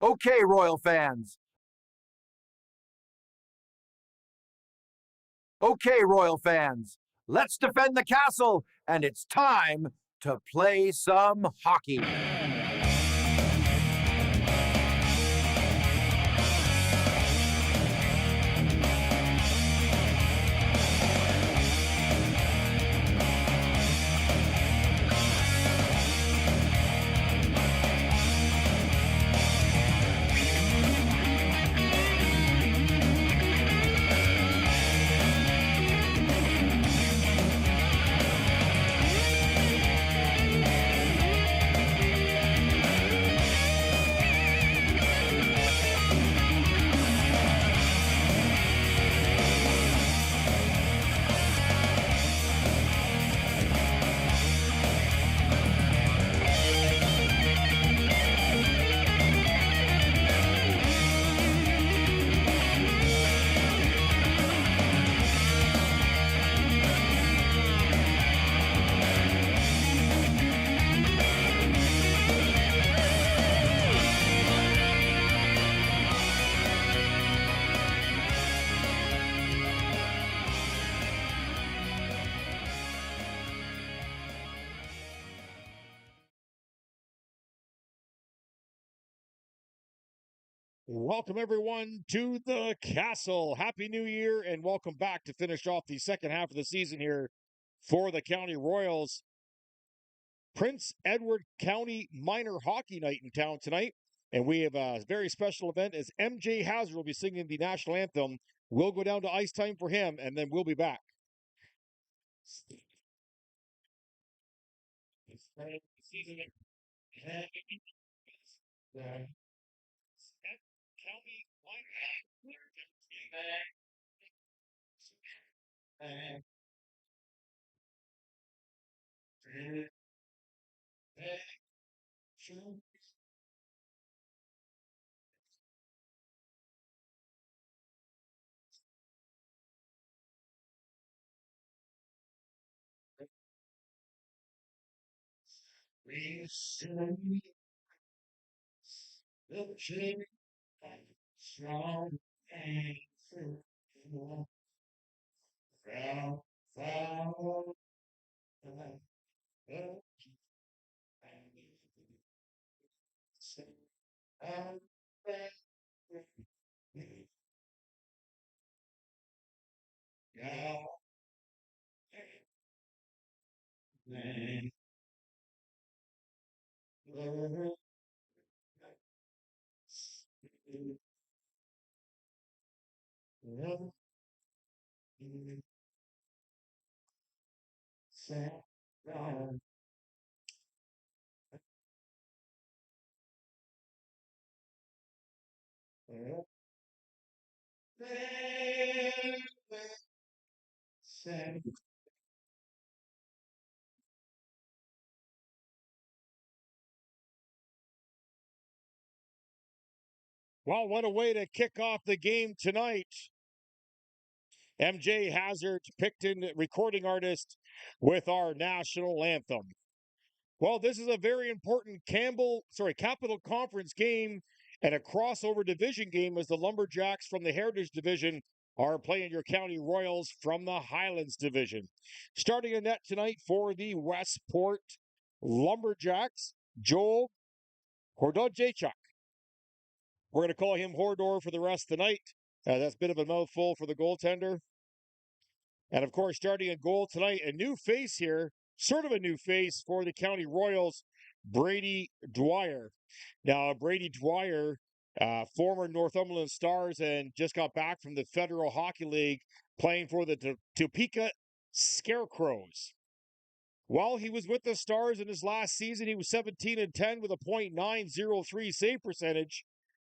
Okay, Royal fans. Okay, Royal fans. Let's defend the castle, and it's time to play some hockey. Welcome, everyone, to the castle. Happy New Year, and welcome back to finish off the second half of the season here for the County Royals. Prince Edward County Minor Hockey Night in town tonight, and we have a very special event as MJ Hazard will be singing the national anthem. We'll go down to ice time for him, and then we'll be back. We sing the king strong and fruitful. Well, what a way to kick off the game tonight. MJ Hazard, Picton recording artist with our national anthem. Well, this is a very important Capital Conference game and a crossover division game as the Lumberjacks from the Heritage Division are playing your County Royals from the Highlands Division. Starting a net tonight for the Westport Lumberjacks, Joel Hordojechuk. We're going to call him Hordor for the rest of the night. That's a bit of a mouthful for the goaltender. And of course, starting a goal tonight, a new face here, sort of a new face for the County Royals, Brady Dwyer. Now, Brady Dwyer, former Northumberland Stars and just got back from the Federal Hockey League playing for the Topeka Scarecrows. While he was with the Stars in his last season, he was 17-10 with a .903 save percentage.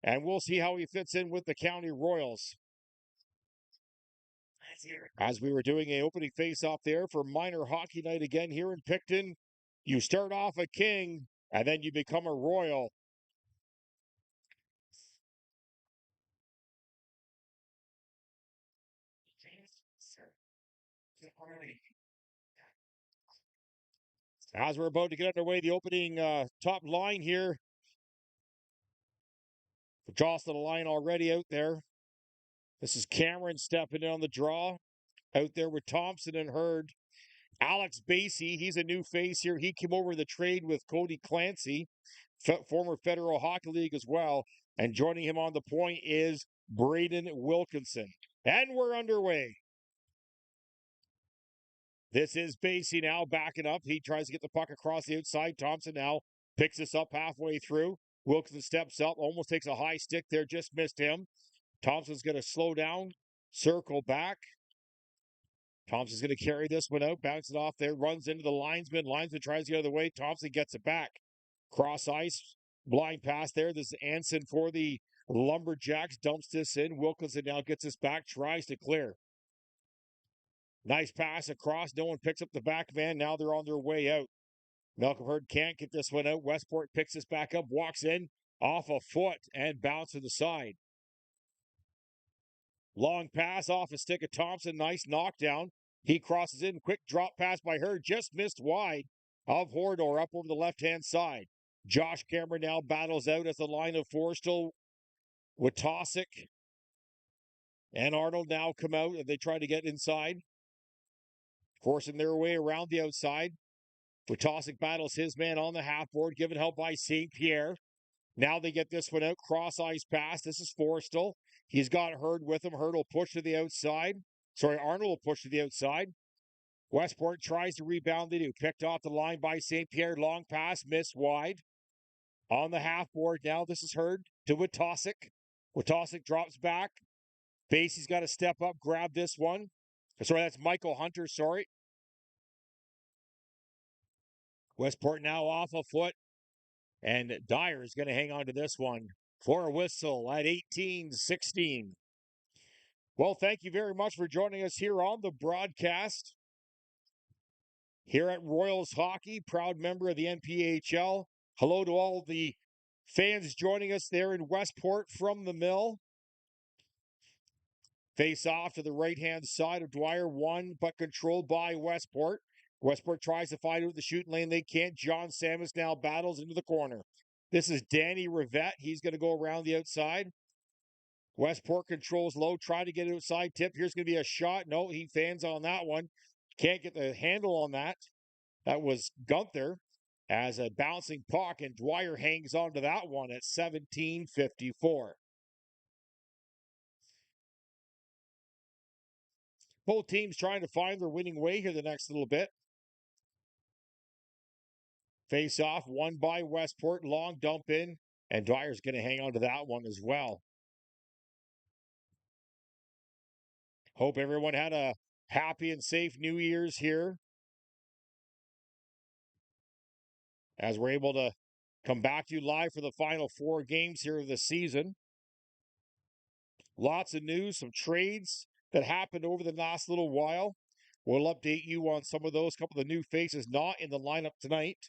And we'll see how he fits in with the County Royals. As we were doing an opening face-off there for minor hockey night again here in Picton, you start off a king, and then you become a royal. As we're about to get underway, the opening top line here Draws to the line already out there. This is Cameron stepping in on the draw. Out there with Thompson and Hurd. Alex Basie, he's a new face here. He came over the trade with Cody Clancy, former Federal Hockey League as well. And joining him on the point is Braden Wilkinson. And we're underway. This is Basie now backing up. He tries to get the puck across the outside. Thompson now picks this up halfway through. Wilkinson steps up, almost takes a high stick there, just missed him. Thompson's going to slow down, circle back. Thompson's going to carry this one out, bounce it off there, runs into the linesman. Linesman tries the other way. Thompson gets it back. Cross ice, blind pass there. This is Anson for the Lumberjacks. Dumps this in. Wilkinson now gets this back, tries to clear. Nice pass across. No one picks up the back man. Now they're on their way out. Malcolm Hurd can't get this one out. Westport picks this back up, walks in, off a foot, and bounce to the side. Long pass off a stick of Thompson. Nice knockdown. He crosses in. Quick drop pass by Hurd. Just missed wide of Hordor up over the left-hand side. Josh Cameron now battles out as the line of four still with Tosick and Arnold now come out and they try to get inside. Forcing their way around the outside. Tosick battles his man on the half board, given help by St. Pierre. Now they get this one out. Cross ice pass. This is Forstall. He's got Hurd with him. Hurd will push to the outside. Arnold will push to the outside. Westport tries to rebound. They do. Picked off the line by St. Pierre. Long pass, missed wide. On the half board now, this is Hurd to Tosick. Tosick drops back. Basie's got to step up, grab this one. That's Michael Hunter, Westport now off a foot. And Dyer is going to hang on to this one for a whistle at 18-16. Well, thank you very much for joining us here on the broadcast. Here at Royals Hockey, proud member of the NPHL. Hello to all the fans joining us there in Westport from the mill. Face off to the right-hand side of Dwyer, one, but controlled by Westport. Westport tries to find it with the shooting lane. They can't. John Samus now battles into the corner. This is Danny Rivette. He's going to go around the outside. Westport controls low, trying to get it outside tip. Here's going to be a shot. No, he fans on that one. Can't get the handle on that. That was Gunther as a bouncing puck, and Dwyer hangs on to that one at 17:54. Both teams trying to find their winning way here the next little bit. Face off, won by Westport. Long dump in, and Dwyer's going to hang on to that one as well. Hope everyone had a happy and safe New Year's here. As we're able to come back to you live for the final 4 games here of the season. Lots of news, some trades that happened over the last little while. We'll update you on some of those, couple of the new faces not in the lineup tonight.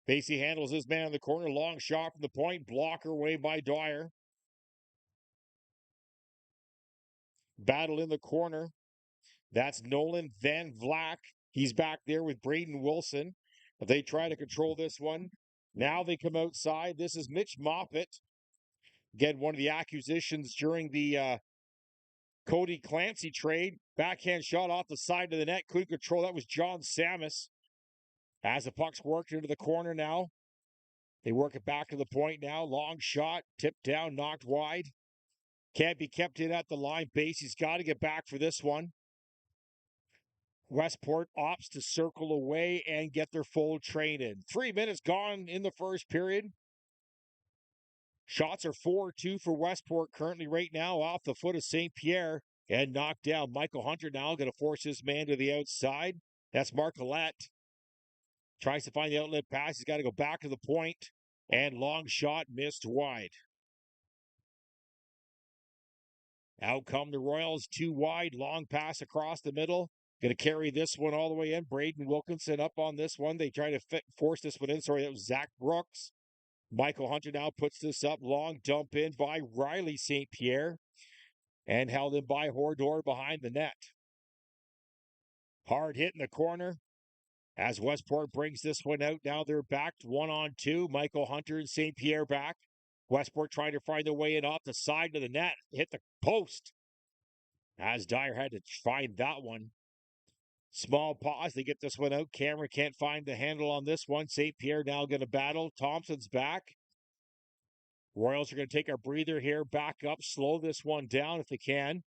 Basie handles his man in the corner. Long shot from the point. Blocker away by Dwyer. Battle in the corner. That's Nolan Van Vlack. He's back there with Braden Wilson. But they try to control this one. Now they come outside. This is Mitch Moppet. Again, one of the acquisitions during the Cody Clancy trade. Backhand shot off the side of the net. Couldn't control. That was John Samus. As the puck's worked into the corner now. They work it back to the point now. Long shot. Tipped down. Knocked wide. Can't be kept in at the line. Basie's got to get back for this one. Westport opts to circle away and get their full train in. 3 minutes gone in the first period. Shots are 4-2 for Westport currently right now off the foot of St. Pierre and knocked down. Michael Hunter now going to force his man to the outside. That's Marcolette. Tries to find the outlet pass. He's got to go back to the point. And long shot missed wide. Out come the Royals. 2 wide. Long pass across the middle. Going to carry this one all the way in. Braden Wilkinson up on this one. They try to force this one in. That was Zach Brooks. Michael Hunter now puts this up. Long dump in by Riley St. Pierre. And held in by Hordor behind the net. Hard hit in the corner. As Westport brings this one out, now they're back 1-on-2. Michael Hunter and St. Pierre back. Westport trying to find their way in off the side of the net. Hit the post. As Dyer had to find that one. Small pause. They get this one out. Cameron can't find the handle on this one. St. Pierre now going to battle. Thompson's back. Royals are going to take a breather here. Back up. Slow this one down if they can.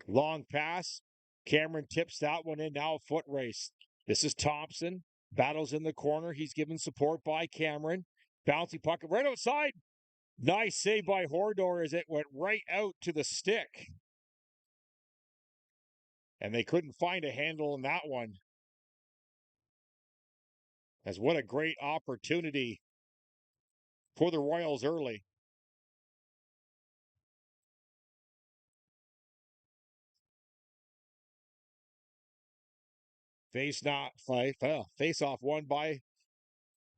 Long pass. Cameron tips that one in. Now a foot race. This is Thompson. Battles in the corner. He's given support by Cameron. Bouncy puck right outside. Nice save by Hordor as it went right out to the stick. And they couldn't find a handle on that one. As what a great opportunity for the Royals early. Face off won by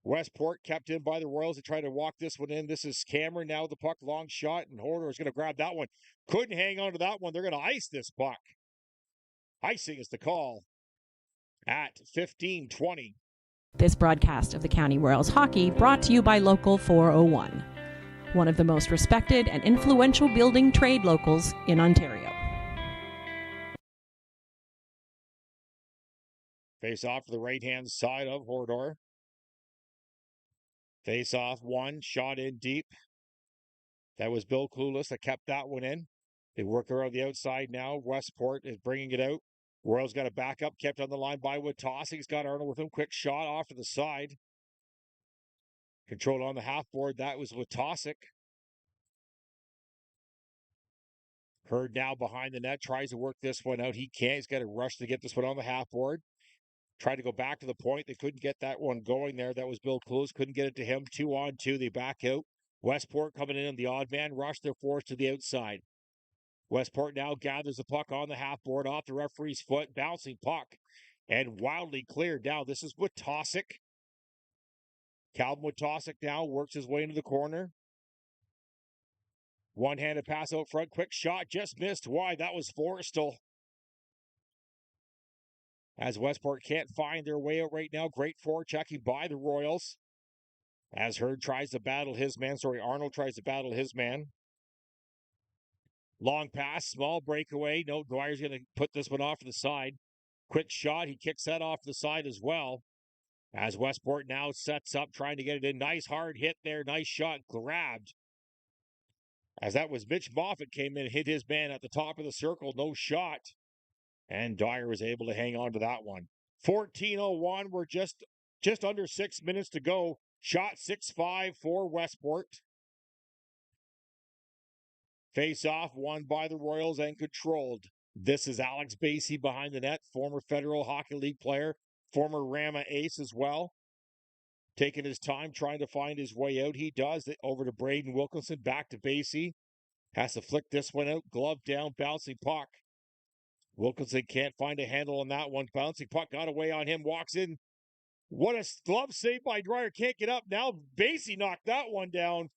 Westport, kept in by the Royals to try to walk this one in. This is Cameron now with the puck, long shot, and Hordor is going to grab that one. Couldn't hang on to that one. They're going to ice this puck. Icing is the call at 15:20. This broadcast of the County Royals hockey brought to you by Local 401, one of the most respected and influential building trade locals in Ontario. Face off to the right-hand side of Hordor. Face off one, shot in deep. That was Bill Clueless that kept that one in. They work around the outside now. Westport is bringing it out. Royals got a backup, kept on the line by Witosik. He's got Arnold with him. Quick shot off to the side. Controlled on the half board. That was Witosik. Hurd now behind the net. Tries to work this one out. He can't. He's got to rush to get this one on the half board. Tried to go back to the point. They couldn't get that one going there. That was Bill Clueless. Couldn't get it to him. 2-on-2. They back out. Westport coming in the odd man rush. They're forced to the outside. Westport now gathers the puck on the half board off the referee's foot. Bouncing puck and wildly cleared. Now this is Witosik. Calvin Witosik now works his way into the corner. One-handed pass out front. Quick shot. Just missed wide. That was Forrestal. As Westport can't find their way out right now. Great forechecking by the Royals. As Hurd tries to battle his man. Arnold tries to battle his man. Long pass, small breakaway. No, Dwyer's going to put this one off to the side. Quick shot. He kicks that off to the side as well. As Westport now sets up, trying to get it in. Nice hard hit there. Nice shot. Grabbed. As that was Mitch Moffat came in and hit his man at the top of the circle. No shot. And Dyer was able to hang on to that one. 14:01. We're just under 6 minutes to go. Shot 6-5 for Westport. Face off won by the Royals and controlled. This is Alex Basie behind the net, former Federal Hockey League player, former Rama ace as well. Taking his time trying to find his way out. He does it over to Braden Wilkinson, back to Basie. Has to flick this one out, glove down, bouncing puck. Wilkinson can't find a handle on that one. Bouncing puck got away on him, walks in. What a glove save by Dwyer, can't get up. Now Basie knocked that one down.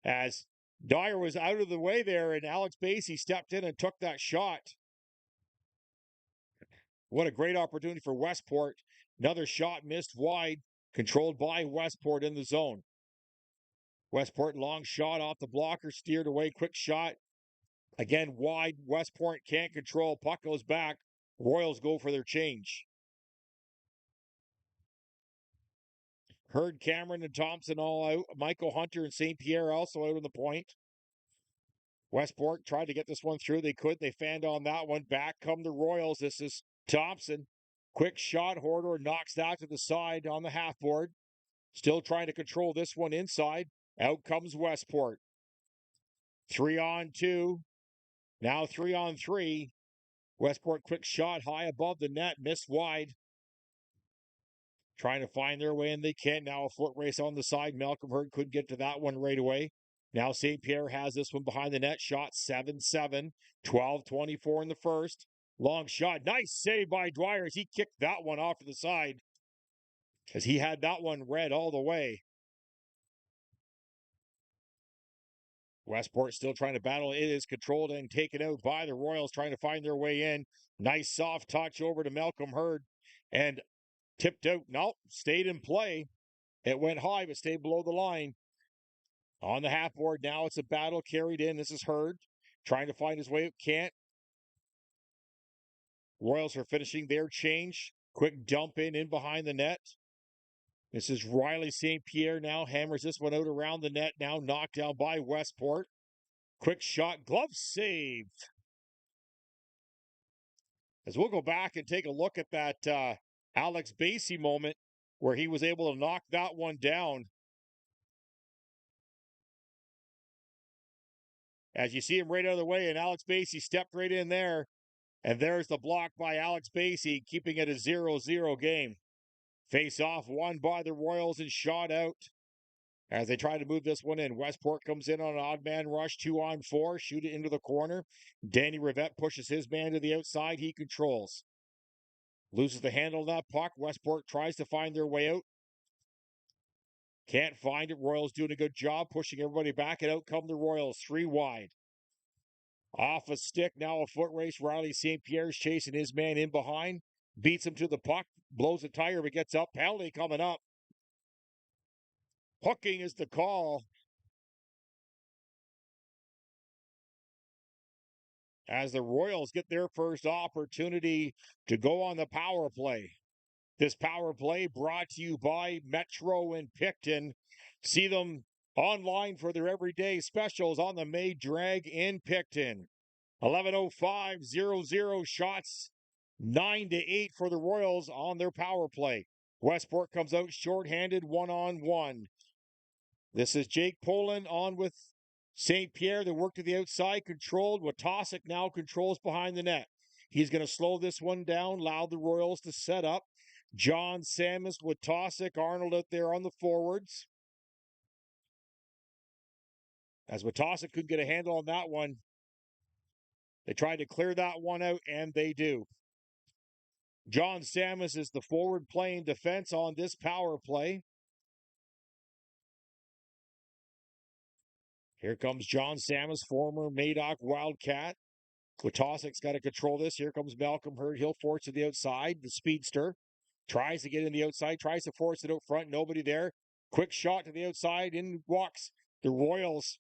As Dyer was out of the way there, and Alex Basie stepped in and took that shot. What a great opportunity for Westport. Another shot missed wide, controlled by Westport in the zone. Westport long shot off the blocker, steered away, quick shot. Again, wide. Westport can't control. Puck goes back. Royals go for their change. Hurd, Cameron, and Thompson all out. Michael Hunter and St. Pierre also out on the point. Westport tried to get this one through. They could. They fanned on that one. Back come the Royals. This is Thompson. Quick shot. Hordor knocks that to the side on the half board. Still trying to control this one inside. Out comes Westport. 3-on-2. Now 3-on-3. Westport quick shot high above the net. Missed wide. Trying to find their way, and they can't. Now a foot race on the side. Malcolm Hurd couldn't get to that one right away. Now St. Pierre has this one behind the net. Shot 7-7. 12-24 in the first. Long shot. Nice save by Dwyer as he kicked that one off to the side. As he had that one read all the way. Westport still trying to battle. It is controlled and taken out by the Royals, trying to find their way in. Nice soft touch over to Malcolm Hurd and tipped out. Nope, stayed in play. It went high, but stayed below the line. On the half board now, it's a battle carried in. This is Hurd trying to find his way out. Can't. Royals are finishing their change. Quick dump in behind the net. This is Riley St. Pierre now hammers this one out around the net. Now knocked down by Westport. Quick shot, glove saved. As we'll go back and take a look at that Alex Basie moment where he was able to knock that one down. As you see him right out of the way, and Alex Basie stepped right in there. And there's the block by Alex Basie, keeping it a 0-0 game. Face off won by the Royals and shot out as they try to move this one in. Westport comes in on an odd man rush, 2-on-4, shoot it into the corner. Danny Rivette pushes his man to the outside. He controls. Loses the handle of that puck. Westport tries to find their way out. Can't find it. Royals doing a good job pushing everybody back, and out come the Royals, 3 wide. Off a stick, now a foot race. Riley St. Pierre's chasing his man in behind. Beats him to the puck. Blows a tire, but gets up. Penalty coming up. Hooking is the call. As the Royals get their first opportunity to go on the power play. This power play brought to you by Metro and Picton. See them online for their everyday specials on the May Drag in Picton. 11:05, 0-0 shots, 9-8 for the Royals on their power play. Westport comes out shorthanded, 1-on-1. This is Jake Poland on with St. Pierre. They work to the outside, controlled. Watosic now controls behind the net. He's going to slow this one down, allow the Royals to set up. John Samus, Watosic, Arnold out there on the forwards. As Watosic couldn't get a handle on that one, they tried to clear that one out, and they do. John Samus is the forward playing defense on this power play. Here comes John Samus, former Madoc Wildcat. Watosic's got to control this. Here comes Malcolm Hurd. He'll force to the outside. The speedster tries to get in the outside, tries to force it out front. Nobody there. Quick shot to the outside. In walks the Royals.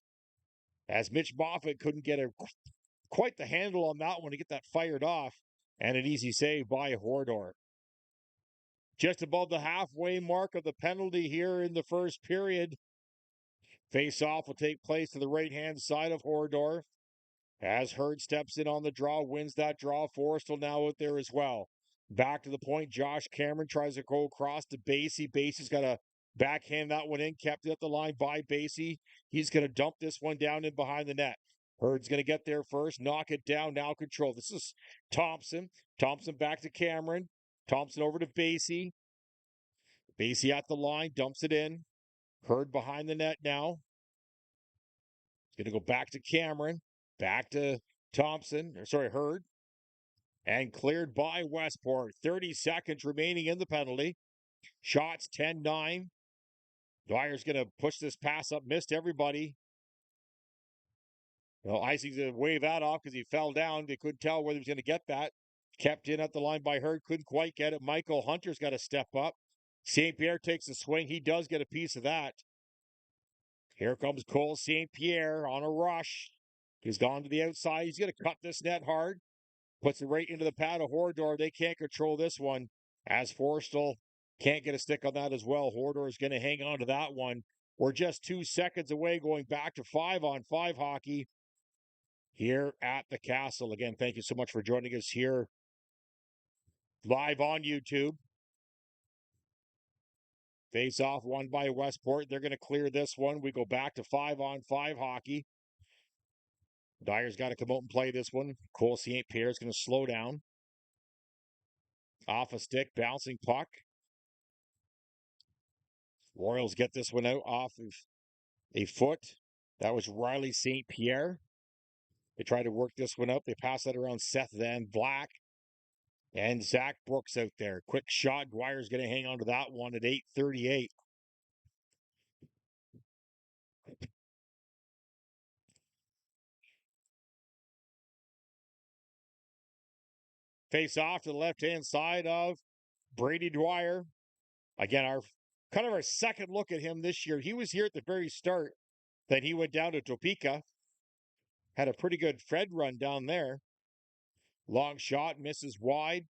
As Mitch Moffat couldn't get quite the handle on that one to get that fired off. And an easy save by Hordor. Just above the halfway mark of the penalty here in the first period. Face-off will take place to the right-hand side of Hordor. As Hurd steps in on the draw, wins that draw. Forrestal now out there as well. Back to the point. Josh Cameron tries to go across to Basie. Basie's got to backhand that one in. Kept it at the line by Basie. He's going to dump this one down in behind the net. Hurd's going to get there first. Knock it down. Now control. This is Thompson. Thompson back to Cameron. Thompson over to Basie. Basie at the line. Dumps it in. Hurd behind the net now. Going to go back to Cameron. Back to Hurd. And cleared by Westport. 30 seconds remaining in the penalty. Shots 10-9. Dwyer's going to push this pass up. Missed everybody. Well, Icing's going to wave that off because he fell down. They couldn't tell whether he was going to get that. Kept in at the line by Hurd. Couldn't quite get it. Michael Hunter's got to step up. St. Pierre takes a swing. He does get a piece of that. Here comes Cole St. Pierre on a rush. He's gone to the outside. He's going to cut this net hard. Puts it right into the pad of Hordor. They can't control this one. As Forrestal can't get a stick on that as well. Hordor is going to hang on to that one. We're just 2 seconds away going back to 5-on-5 hockey here at the Castle. Again, thank you so much for joining us here live on YouTube. Face off won by Westport. They're going to clear this one. We go back to 5-on-5 hockey. Dyer's got to come out and play this one. Cole St. Pierre is going to slow down. Off a stick, bouncing puck. Royals get this one out off of a foot. That was Riley St. Pierre. They try to work this one up. They pass that around Seth Van Black. And Zach Brooks out there. Quick shot. Dwyer's going to hang on to that one at 8:38. Face off to the left-hand side of Brady Dwyer. Again, our second look at him this year. He was here at the very start. Then he went down to Topeka. Had a pretty good Fred run down there. Long shot, misses wide.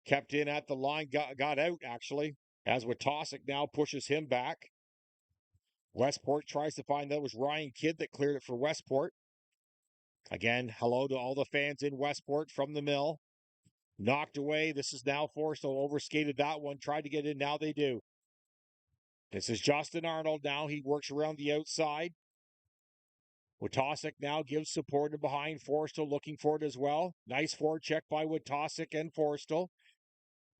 Kept in at the line, got out actually. As Witosic now pushes him back. Westport tries to find that was Ryan Kidd that cleared it for Westport. Again, hello to all the fans in Westport from the mill. Knocked away. This is now Forrestal overskated that one. Tried to get in. Now they do. This is Justin Arnold now. He works around the outside. Witosic now gives support to behind. Forrestal looking for it as well. Nice forward check by Witosic and Forrestal.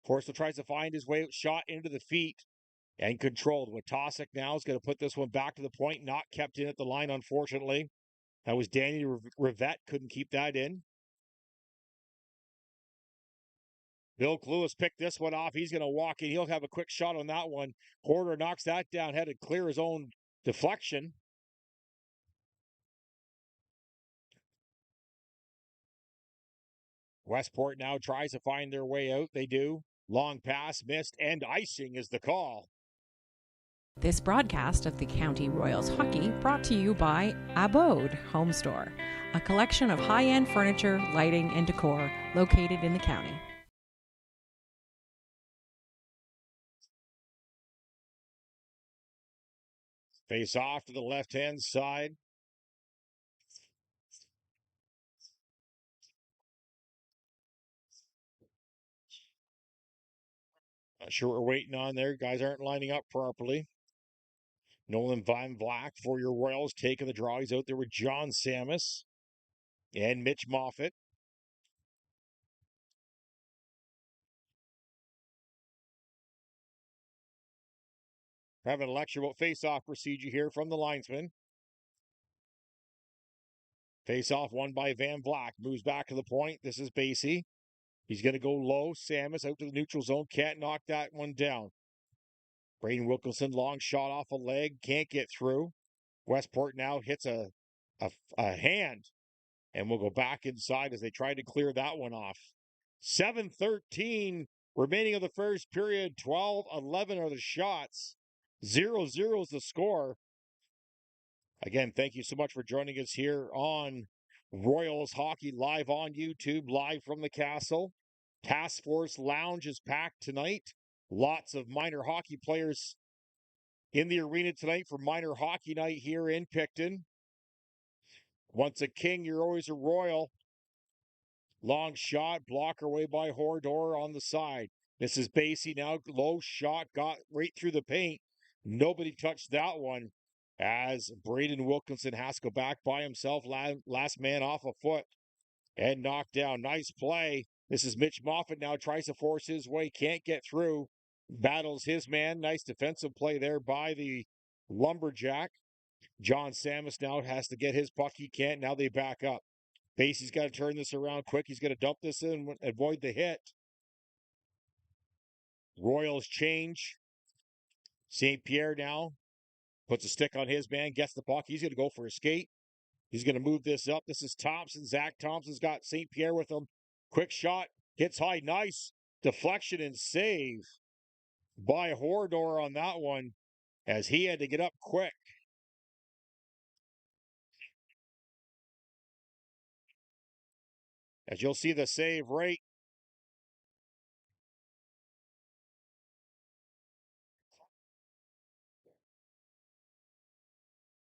Forrestal tries to find his way. Shot into the feet and controlled. Witosic now is going to put this one back to the point. Not kept in at the line, unfortunately. That was Danny Rivette. Couldn't keep that in. Bill Cluas picked this one off. He's going to walk in. He'll have a quick shot on that one. Porter knocks that down. Had to clear his own deflection. Westport now tries to find their way out. They do. Long pass missed, and icing is the call. This broadcast of the County Royals hockey brought to you by Abode Home Store, a collection of high-end furniture, lighting, and decor located in the county. Face off to the left-hand side. Not sure what we're waiting on there. Guys aren't lining up properly. Nolan Van Vlack for your Royals taking the draw. He's out there with John Samus and Mitch Moffat. Having a lecture about face-off procedure here from the linesman. Face-off won by Van Vlack. Moves back to the point. This is Basie. He's going to go low. Samus out to the neutral zone. Can't knock that one down. Braden Wilkinson, long shot off a leg. Can't get through. Westport now hits a hand. And we'll go back inside as they try to clear that one off. 7:13 remaining of the first period. 12-11 are the shots. 0-0 is the score. Again, thank you so much for joining us here on Royals Hockey live on YouTube, live from the castle. Task Force Lounge is packed tonight. Lots of minor hockey players in the arena tonight for minor hockey night here in Picton. Once a king, you're always a royal. Long shot, blocker away by Hordor on the side. This is Basie now, low shot, got right through the paint. Nobody touched that one as Braden Wilkinson has to go back by himself, last man off a foot and knocked down. Nice play. This is Mitch Moffat now, tries to force his way, can't get through. Battles his man. Nice defensive play there by the Lumberjack. John Samus now has to get his puck. He can't. Now they back up. Basie's got to turn this around quick. He's going to dump this in and avoid the hit. Royals change. St. Pierre now puts a stick on his man, gets the puck. He's going to go for a skate. He's going to move this up. This is Thompson. Zach Thompson's got St. Pierre with him. Quick shot. Hits high. Nice deflection and save by Hordor on that one as he had to get up quick. As you'll see the save rate.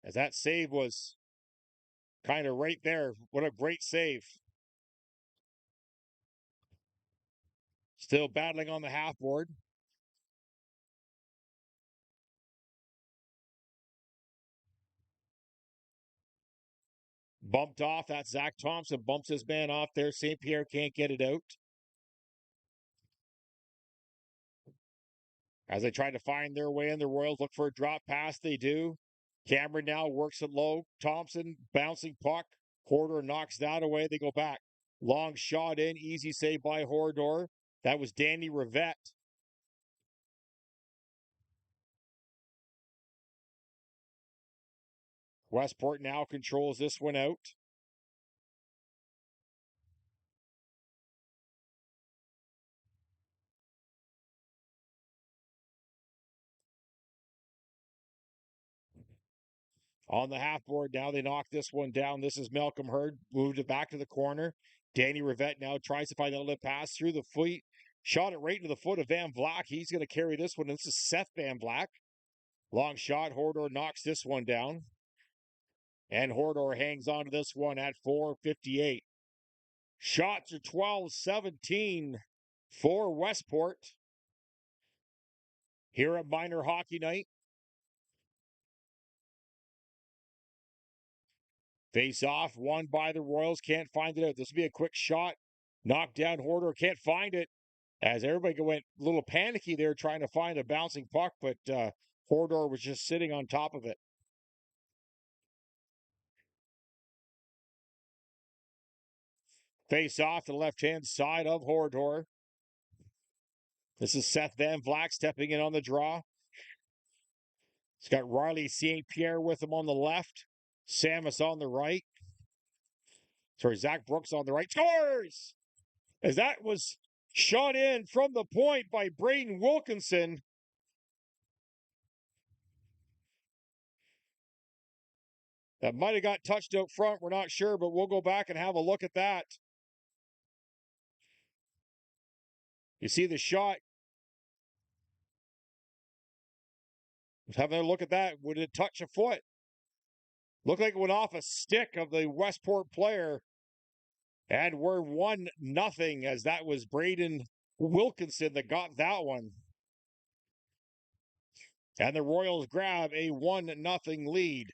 As that save was kind of right there. What a great save. Still battling on the half board. Bumped off. That's Zach Thompson. Bumps his man off there. St. Pierre can't get it out. As they try to find their way in, the Royals look for a drop pass. They do. Cameron now works it low. Thompson bouncing puck. Hordor knocks that away. They go back. Long shot in. Easy save by Hordor. That was Danny Rivette. Westport now controls this one out. On the half board now, they knock this one down. This is Malcolm Hurd, moved it back to the corner. Danny Rivette now tries to find a little pass through the feet. Shot it right into the foot of Van Vlack. He's going to carry this one. This is Seth Van Vlack. Long shot. Hordor knocks this one down. And Hordor hangs on to this one at 4:58. Shots are 12-17 for Westport here at Minor Hockey Night. Face off, won by the Royals. Can't find it out. This will be a quick shot. Knocked down Hordor. Can't find it. As everybody went a little panicky there trying to find a bouncing puck, but Hordor was just sitting on top of it. Face off the left-hand side of Hordor. This is Seth Van Vlack stepping in on the draw. He's got Riley St. Pierre with him on the left. Samus on the right. Sorry, Zach Brooks on the right. Scores! As that was shot in from the point by Braden Wilkinson. That might have got touched out front. We're not sure, but we'll go back and have a look at that. You see the shot. Let's have a look at that. Would it touch a foot? Looked like it went off a stick of the Westport player. And we're 1-0 as that was Braden Wilkinson that got that one. And the Royals grab a 1-0 lead.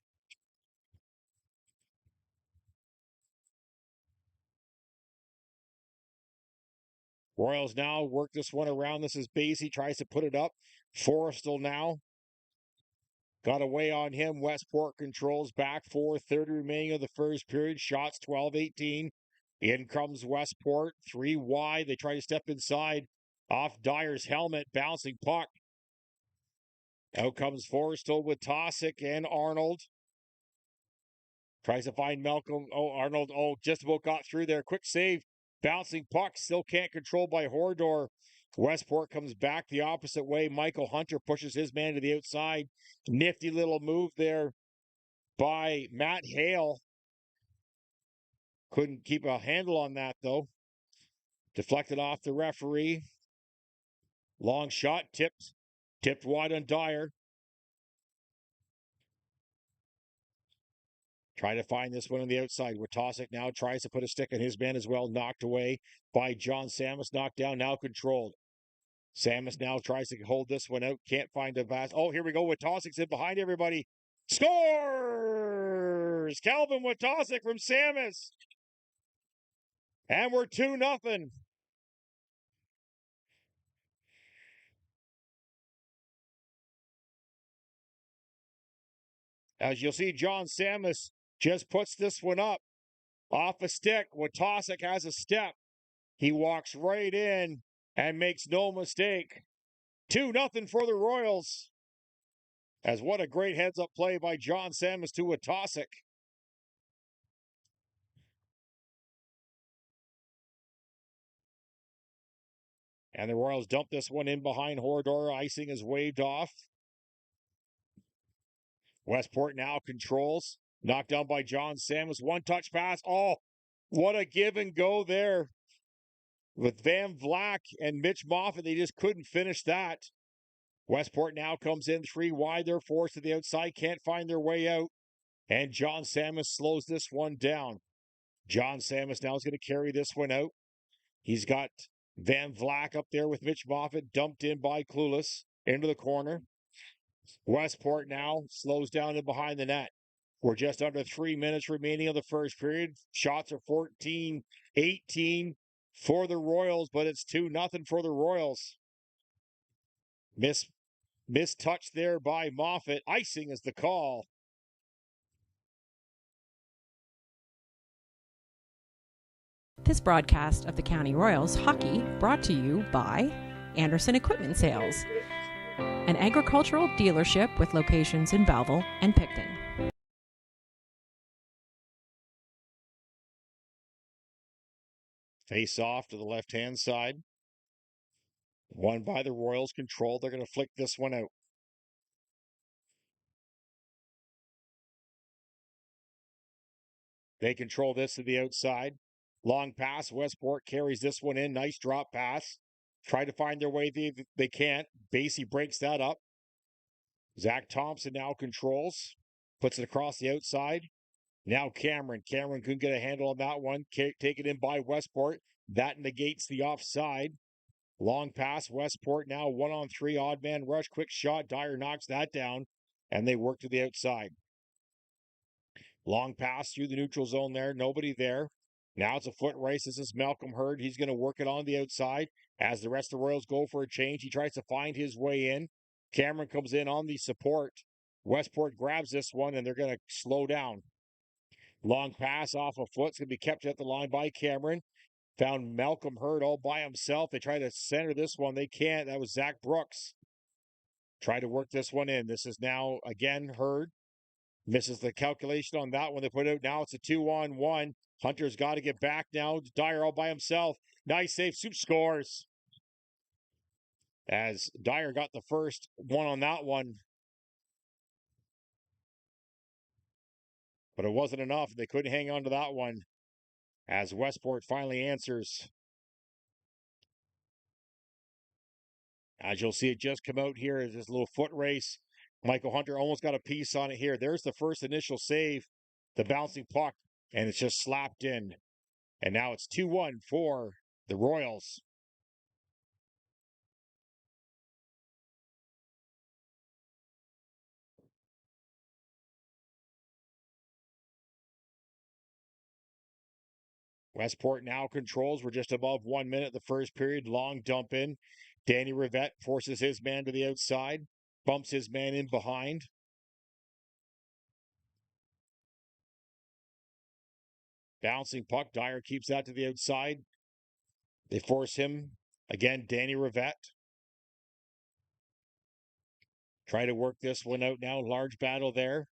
Royals now work this one around. This is Basie, tries to put it up. Forrestal now. Got away on him. Westport controls back 4:30 remaining of the first period. Shots 12-18. In comes Westport. 3 wide. They try to step inside. Off Dyer's helmet. Bouncing puck. Out comes Forrestal with Tosick and Arnold. Tries to find Malcolm. Oh, Arnold. Oh, just about got through there. Quick save. Bouncing puck. Still can't control by Hordor. Westport comes back the opposite way. Michael Hunter pushes his man to the outside. Nifty little move there by Matt Hale. Couldn't keep a handle on that, though. Deflected off the referee. Long shot, tipped wide on Dyer. Trying to find this one on the outside. Witosick now tries to put a stick on his man as well. Knocked away by John Samus. Knocked down, now controlled. Samus now tries to hold this one out. Can't find a pass. Oh, here we go. Witosick's in behind everybody. Scores! Calvin Witosick from Samus. And we're 2-0. As you'll see, John Samus just puts this one up off a stick. Witosick has a step. He walks right in and makes no mistake. 2-0 for the Royals. As what a great heads-up play by John Samus to Witosick. And the Royals dump this one in behind Hordor. Icing is waved off. Westport now controls. Knocked down by John Samus. One-touch pass. Oh, what a give and go there. With Van Vlack and Mitch Moffat, they just couldn't finish that. Westport now comes in 3 wide. They're forced to the outside. Can't find their way out. And John Samus slows this one down. John Samus now is going to carry this one out. He's got Van Vlack up there with Mitch Moffat, dumped in by Clueless into the corner. Westport now slows down in behind the net. We're just under 3 minutes remaining of the first period. Shots are 14-18 for the Royals, but it's 2-0 for the Royals. Missed touch there by Moffat. Icing is the call. This broadcast of the County Royals hockey brought to you by Anderson Equipment Sales, an agricultural dealership with locations in Belleville and Picton. Face off to the left-hand side. Won by the Royals, controlled. They're going to flick this one out. They control this to the outside. Long pass. Westport carries this one in. Nice drop pass. Try to find their way. They can't. Basie breaks that up. Zach Thompson now controls. Puts it across the outside. Now Cameron. Cameron couldn't get a handle on that one. Taken in by Westport. That negates the offside. Long pass. Westport now 1-on-3. Odd man rush. Quick shot. Dyer knocks that down. And they work to the outside. Long pass through the neutral zone there. Nobody there. Now it's a foot race. This is Malcolm Hurd. He's going to work it on the outside. As the rest of the Royals go for a change, he tries to find his way in. Cameron comes in on the support. Westport grabs this one, and they're going to slow down. Long pass off a foot. It's going to be kept at the line by Cameron. Found Malcolm Hurd all by himself. They try to center this one. They can't. That was Zach Brooks. Try to work this one in. This is now, again, Hurd. Misses the calculation on that one. They put out. Now it's a 2-on-1. Hunter's got to get back now. Dyer all by himself. Nice save. Soup scores. As Dyer got the first one on that one. But it wasn't enough. They couldn't hang on to that one. As Westport finally answers. As you'll see it just come out here is this little foot race. Michael Hunter almost got a piece on it here. There's the first initial save. The bouncing puck. And it's just slapped in. And now it's 2-1 for the Royals. Westport now controls. We're just above 1 minute the first period. Long dump in. Danny Rivette forces his man to the outside. Bumps his man in behind. Bouncing puck. Dyer keeps that to the outside. They force him. Again, Danny Rivette. Try to work this one out now. Large battle there.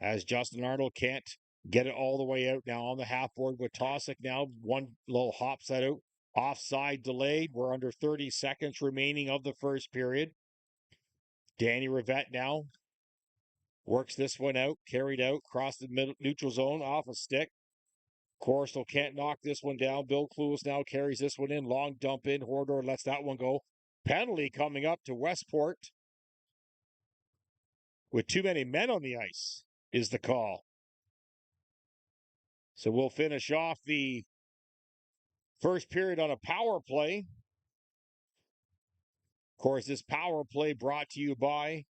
As Justin Arnold can't get it all the way out now on the half board with Tosick now. One little hops that out. Offside delayed. We're under 30 seconds remaining of the first period. Danny Rivette now works this one out. Carried out. Across the middle, neutral zone. Off a stick. Corso can't knock this one down. Bill Clueless now carries this one in. Long dump in. Hordor lets that one go. Penalty coming up to Westport. With too many men on the ice is the call. So we'll finish off the first period on a power play. Of course, this power play brought to you by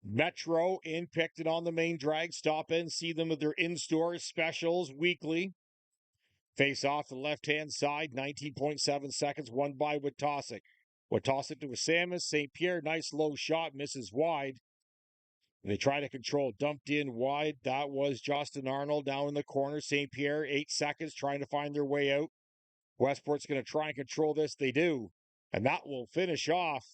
Metro in Picton on the main drag. Stop in, see them with their in-store specials weekly. Face off the left-hand side, 19.7 seconds, won by Witosick. Witosick to Samus. St. Pierre, nice low shot, misses wide. They try to control, dumped in wide. That was Justin Arnold down in the corner. St. Pierre, 8 seconds, trying to find their way out. Westport's going to try and control this. They do. And that will finish off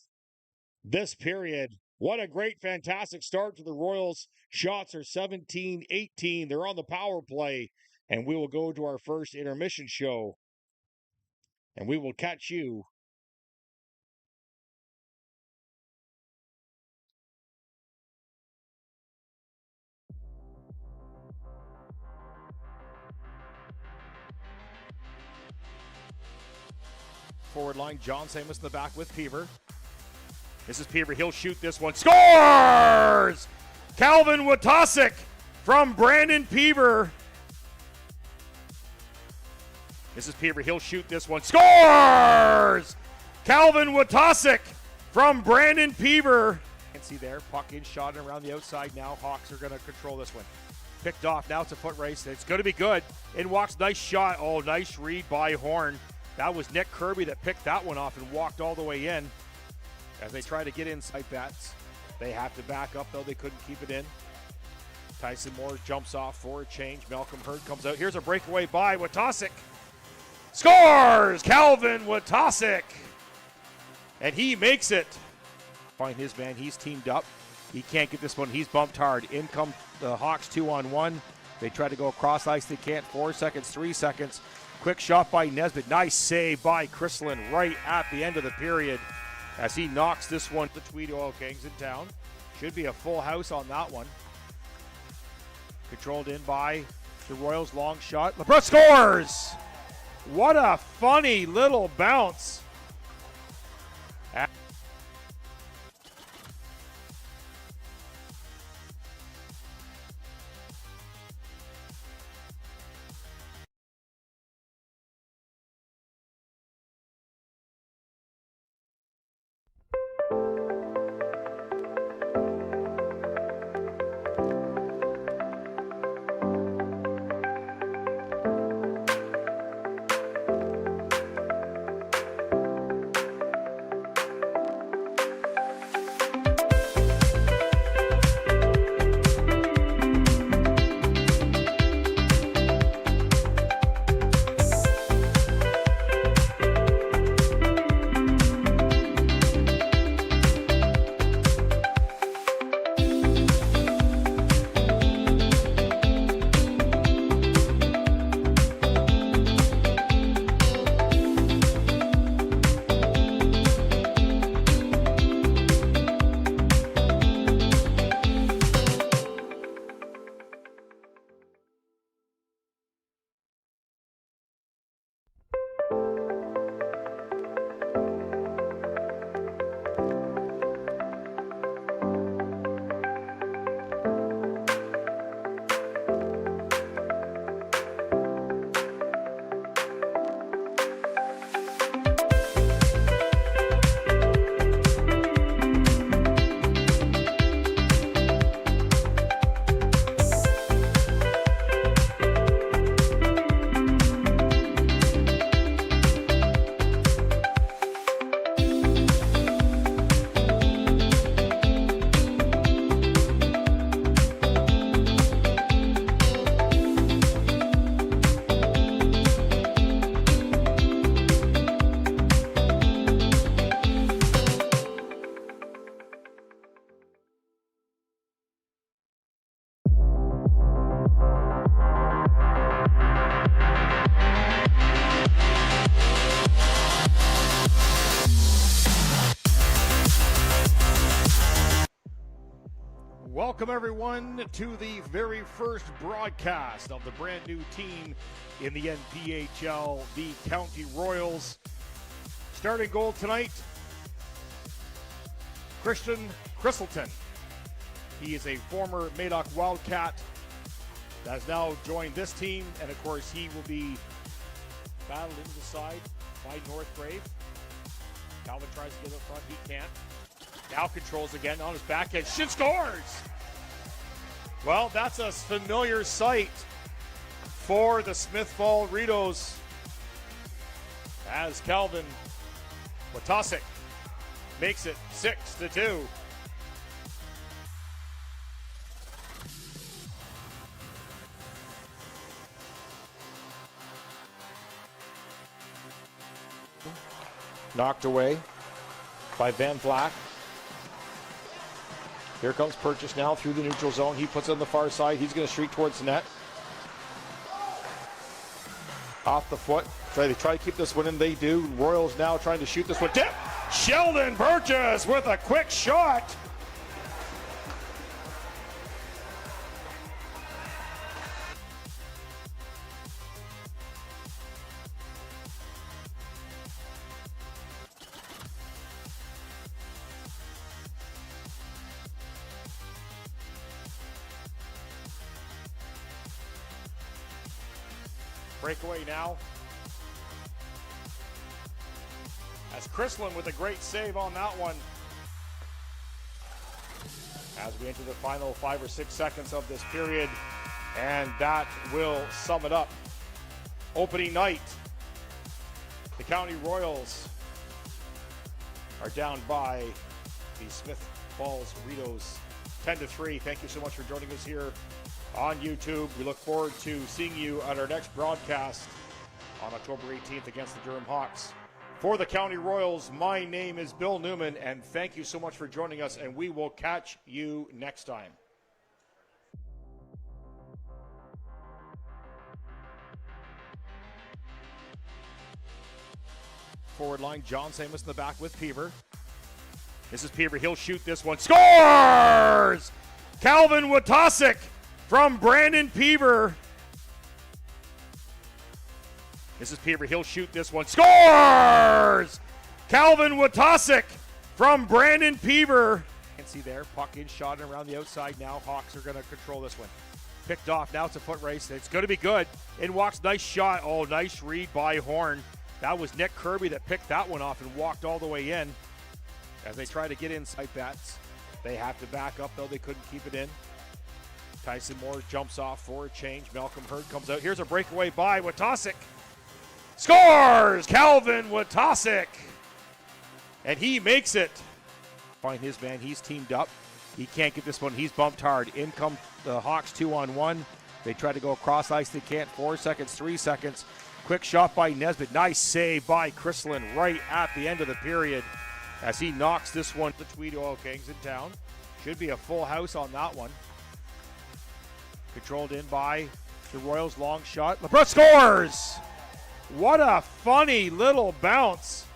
this period. What a great, fantastic start to the Royals. Shots are 17-18. They're on the power play. And we will go to our first intermission show. And we will catch you forward line. John Samus in the back with Peaver. This is Peaver. He'll shoot this one. Scores! Calvin Witosick from Brandon Peaver. This is Peaver. He'll shoot this one. Scores! Calvin Witosick from Brandon Peaver. And see there, puck in, shot around the outside now. Hawks are going to control this one. Picked off. Now it's a foot race. It's going to be good. In walks. Nice shot. Oh, nice read by Horn. That was Nick Kirby that picked that one off and walked all the way in. As they try to get inside bats, they have to back up, though they couldn't keep it in. Tyson Moore jumps off for a change. Malcolm Hurd comes out. Here's a breakaway by Witosick. Scores! Calvin Witosick! And he makes it. Find his man. He's teamed up. He can't get this one. He's bumped hard. In come the Hawks 2-on-1. They try to go across ice. They can't. 4 seconds, 3 seconds. Quick shot by Nesbitt. Nice save by Chrislin right at the end of the period as he knocks this one. The Tweed Oil Kings in town. Should be a full house on that one. Controlled in by the Royals, long shot. LeBron scores! What a funny little bounce. Welcome, everyone, to the very first broadcast of the brand new team in the NPHL, the County Royals. Starting goal tonight, Christian Christleton. He is a former Madoc Wildcat that has now joined this team, and of course he will be battled into the side by Northgrave. Calvin tries to get up front, he can't. Now controls again on his backhand, shit scores! Well, that's a familiar sight for the Smith Fall Ritos as Calvin Watasic makes it 6-2. Knocked away by Van Vleck. Here comes Purchase now through the neutral zone. He puts it on the far side. He's going to streak towards the net. Off the foot. They try to keep this one in. They do. Royals now trying to shoot this one. Tip! Sheldon Purchase with a quick shot. Breakaway now. As Chrislin with a great save on that one. As we enter the final 5 or 6 seconds of this period, and that will sum it up. Opening night, the County Royals are down by the Smith Falls Ritos 10-3. Thank you so much for joining us here on YouTube. We look forward to seeing you at our next broadcast on October 18th against the Durham Hawks. For the County Royals, my name is Bill Newman, and thank you so much for joining us, and we will catch you next time. Forward line, John Samus in the back with Peever. This is Peever. He'll shoot this one. Scores! Calvin Watasic from Brandon Peever. This is Peever. He'll shoot this one. Scores! Calvin Watasic from Brandon Peever. And see there, puck in, shot around the outside now. Hawks are going to control this one. Picked off. Now it's a foot race. It's going to be good. In walks. Nice shot. Oh, nice read by Horn. That was Nick Kirby that picked that one off and walked all the way in. As they try to get inside bats. They have to back up, though. They couldn't keep it in. Tyson Moore jumps off for a change. Malcolm Hurd comes out. Here's a breakaway by Watasic. Scores! Calvin Watasic. And he makes it. Find his man. He's teamed up. He can't get this one. He's bumped hard. In come the Hawks 2-on-1. They try to go across ice. They can't. 4 seconds, 3 seconds. Quick shot by Nesbitt. Nice save by Chrislin right at the end of the period as he knocks this one. The Tweed Oil Kings in town. Should be a full house on that one. Controlled in by the Royals. Long shot. LeBron scores! What a funny little bounce.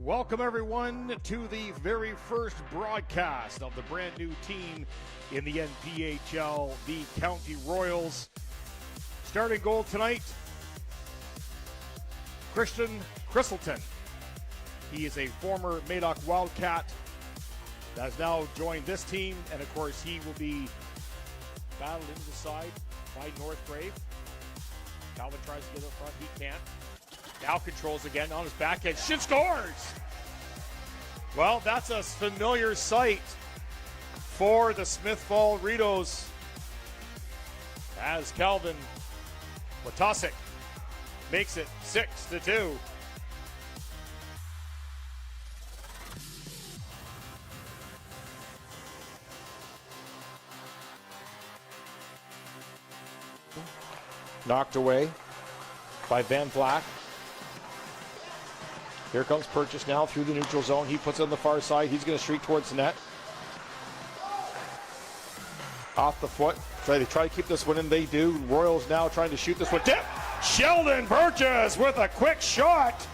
Welcome, everyone, to the very first broadcast of the brand new team in the NPHL, the County Royals. Starting goal tonight, Christian Chriselton. He is a former Madoc Wildcat that has now joined this team, and of course he will be battled into the side by Northgrave. Calvin tries to get up front, he can't. Now controls again on his backhand. Shin scores! Well, that's a familiar sight for the Smith Fall Ritos as Calvin Watasic makes it 6-2. Knocked away by Van Vlack. Here comes Purchase now through the neutral zone. He puts it on the far side. He's going to streak towards the net. Off the foot. So they try to keep this one in. They do. Royals now trying to shoot this one. Tip! Sheldon Purchase with a quick shot.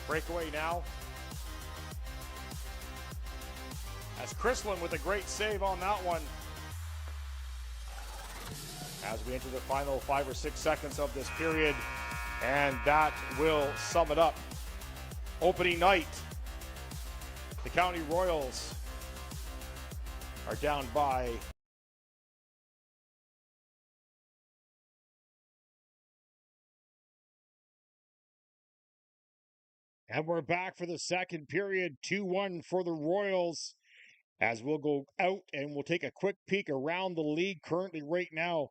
Breakaway now Alex Chrislin with a great save on that one. As we enter the final 5 or 6 seconds of this period, and that will sum it up. Opening night, the County Royals are down by And we're back for the second period, 2-1 for the Royals. As we'll go out and we'll take a quick peek around the league currently right now.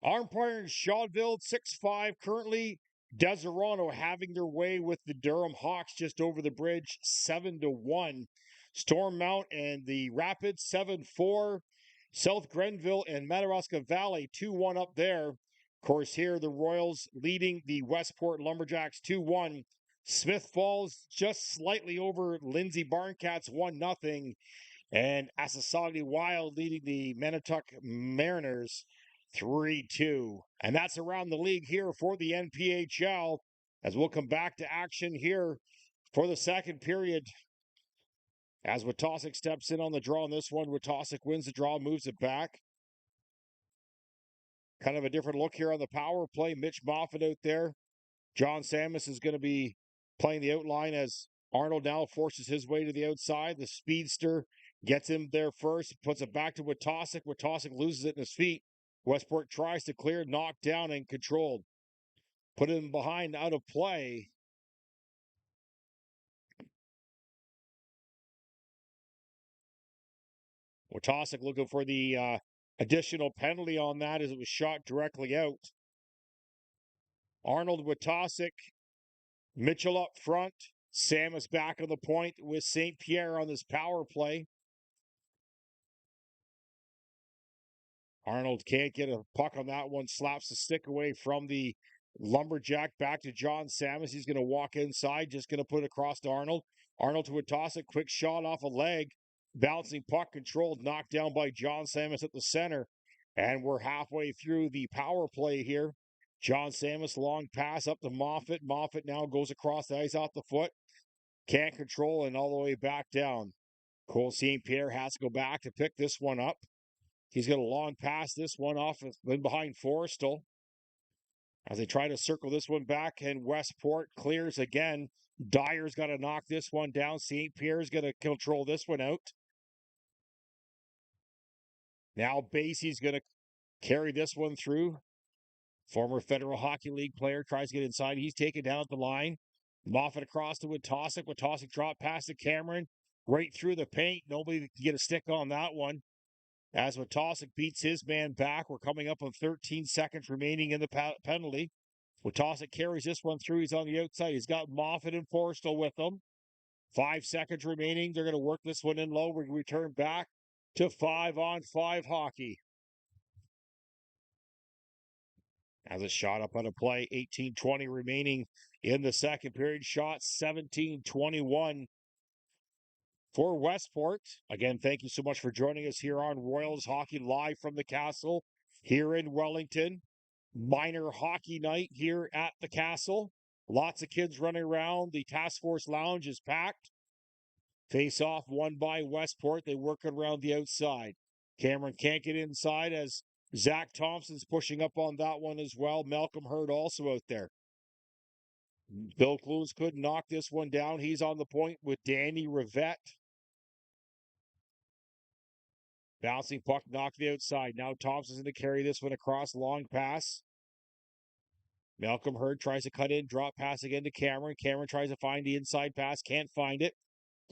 Our umpire in Shawville, 6-5 currently. Deserano having their way with the Durham Hawks just over the bridge, 7-1. Stormont and the Rapids, 7-4. South Grenville and Madawaska Valley, 2-1 up there. Of course, here the Royals leading the Westport Lumberjacks 2-1. Smith Falls just slightly over Lindsay Barncats 1-0. And Assasauga Wild leading the Manitouk Mariners 3-2. And that's around the league here for the NPHL as we'll come back to action here for the second period. As Wetosik steps in on the draw on this one, Wetosik wins the draw, moves it back. Kind of a different look here on the power play. Mitch Moffat out there. John Samus is going to be playing the outline as Arnold now forces his way to the outside. The speedster gets him there first, puts it back to Wetosik. Wetosik loses it in his feet. Westport tries to clear, knocked down and controlled. Put him behind, out of play. Wetosik looking for the additional penalty on that as it was shot directly out. Arnold, Wetosik, Mitchell up front. Samus back on the point with St. Pierre on this power play. Arnold can't get a puck on that one. Slaps the stick away from the Lumberjack. Back to John Samus. He's going to walk inside. Just going to put it across to Arnold. Arnold to Wetosik. Quick shot off a leg. Bouncing puck controlled. Knocked down by John Samus at the center. And we're halfway through the power play here. John Samus, long pass up to Moffat. Moffat now goes across the ice off the foot. Can't control and all the way back down. Cole St. Pierre has to go back to pick this one up. He's going to long pass this one off in behind Forrestal. As they try to circle this one back, and Westport clears again. Dyer's got to knock this one down. St. Pierre's going to control this one out. Now Basie's going to carry this one through. Former Federal Hockey League player tries to get inside. He's taken down at the line. Moffat across to Wetosik. Wetosik drop past to Cameron. Right through the paint. Nobody can get a stick on that one. As Wetosik beats his man back. We're coming up on 13 seconds remaining in the penalty. Wetosik carries this one through. He's on the outside. He's got Moffat and Forrestal with him. 5 seconds remaining. They're going to work this one in low. We return back to 5-on-5 hockey. As a shot up on a play, 18-20 remaining in the second period. Shot 17-21 for Westport. Again, thank you so much for joining us here on Royals Hockey live from the Castle here in Wellington. Minor hockey night here at the Castle. Lots of kids running around. The Task Force Lounge is packed. Face off won by Westport. They work around the outside. Cameron can't get inside as Zach Thompson's pushing up on that one as well. Malcolm Hurd also out there. Bill Clues couldn't knock this one down. He's on the point with Danny Rivette. Bouncing puck knocked the outside. Now Thompson's going to carry this one across. Long pass. Malcolm Hurd tries to cut in. Drop pass again to Cameron. Cameron tries to find the inside pass. Can't find it.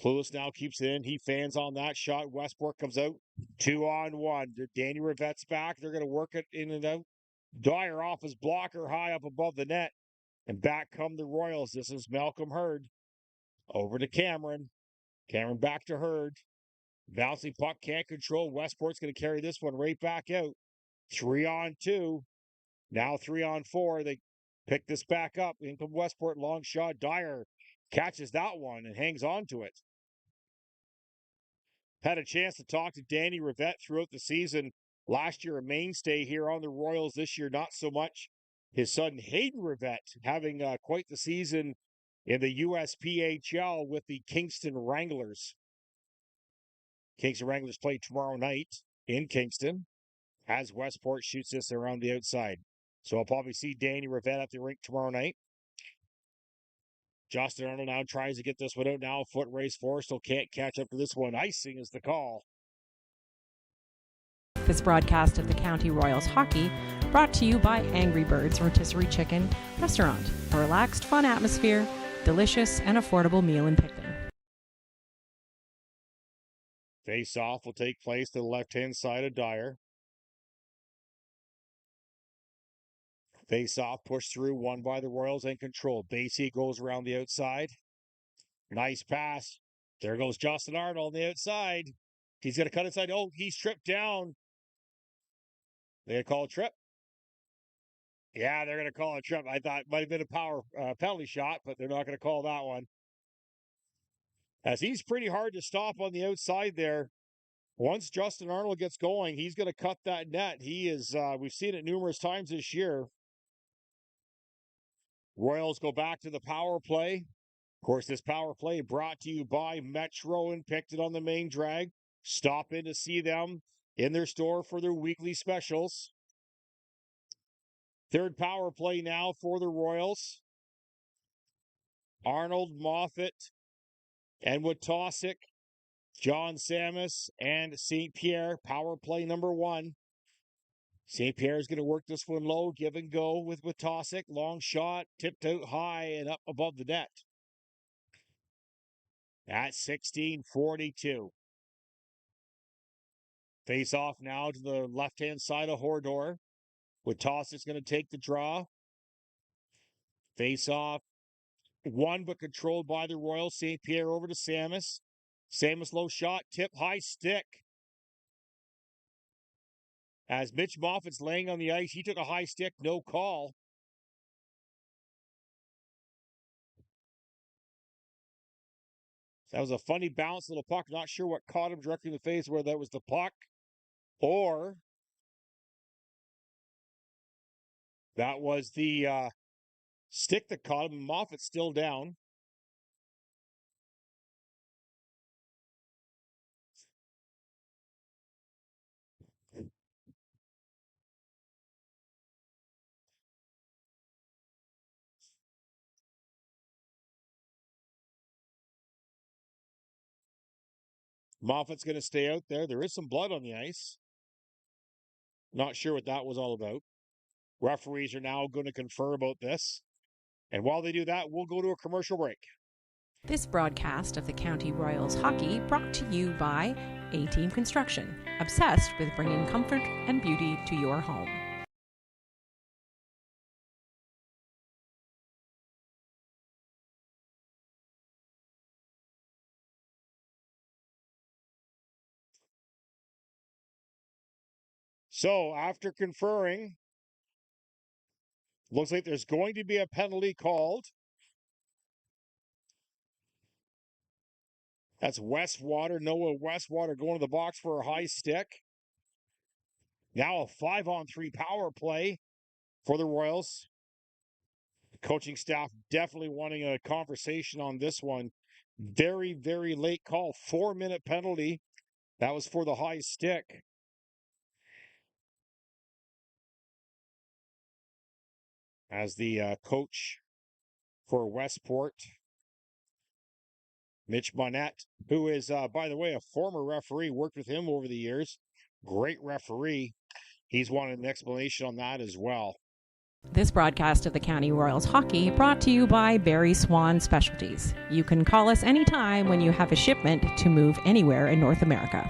Clueless now keeps it in. He fans on that shot. Westport comes out 2-on-1. Danny Rivette's back. They're going to work it in and out. Dyer off his blocker high up above the net. And back come the Royals. This is Malcolm Hurd. Over to Cameron. Cameron back to Hurd. Bouncing puck can't control. Westport's going to carry this one right back out. 3-on-2. Now 3-on-4. They pick this back up. In comes Westport. Long shot. Dyer catches that one and hangs on to it. Had a chance to talk to Danny Rivette throughout the season. Last year, a mainstay here on the Royals. This year, not so much. His son, Hayden Rivette, having quite the season in the USPHL with the Kingston Wranglers. Kingston Wranglers play tomorrow night in Kingston as Westport shoots this around the outside. So I'll probably see Danny Rivette at the rink tomorrow night. Justin Arnold now tries to get this one out now. Foot race for, still can't catch up to this one. Icing is the call. This broadcast of the County Royals hockey brought to you by Angry Birds Rotisserie Chicken Restaurant. A relaxed, fun atmosphere, delicious and affordable meal in Picton. Face-off will take place to the left-hand side of Dyer. Face-off, push through, won by the Royals and control. Basie goes around the outside. Nice pass. There goes Justin Arnold on the outside. He's going to cut inside. Oh, he's tripped down. They going to call a trip? Yeah, they're going to call a trip. I thought it might have been a power penalty shot, but they're not going to call that one. As he's pretty hard to stop on the outside there. Once Justin Arnold gets going, he's going to cut that net. He is, we've seen it numerous times this year. Royals go back to the power play. Of course, this power play brought to you by Metro and Picton on the main drag. Stop in to see them in their store for their weekly specials. Third power play now for the Royals. Arnold, Moffat, and Witosick, John Samus, and St. Pierre. Power play number 1. St. Pierre is going to work this one low, give and go with Witosick. Long shot, tipped out high and up above the net. At 16:42. Face off now to the left-hand side of Hordor. Witosick's going to take the draw. Face off, won but controlled by the Royals. St. Pierre over to Samus. Samus low shot, tip, high stick. As Mitch Moffat's laying on the ice, he took a high stick, no call. That was a funny bounce, little puck. Not sure what caught him directly in the face, whether that was the puck or that was the stick that caught him. Moffat's still down. Moffat's going to stay out there. There is some blood on the ice. Not sure what that was all about. Referees are now going to confer about this. And while they do that, we'll go to a commercial break. This broadcast of the County Royals hockey brought to you by A-Team Construction, obsessed with bringing comfort and beauty to your home. So after conferring, looks like there's going to be a penalty called. That's Westwater, Noah Westwater going to the box for a high stick. Now a 5-on-3 power play for the Royals. The coaching staff definitely wanting a conversation on this one. Very, very late call. 4-minute penalty. That was for the high stick. As the coach for Westport, Mitch Monette, who is, by the way, a former referee, worked with him over the years. Great referee. He's wanted an explanation on that as well. This broadcast of the County Royals hockey brought to you by Barry Swan Specialties. You can call us anytime when you have a shipment to move anywhere in North America.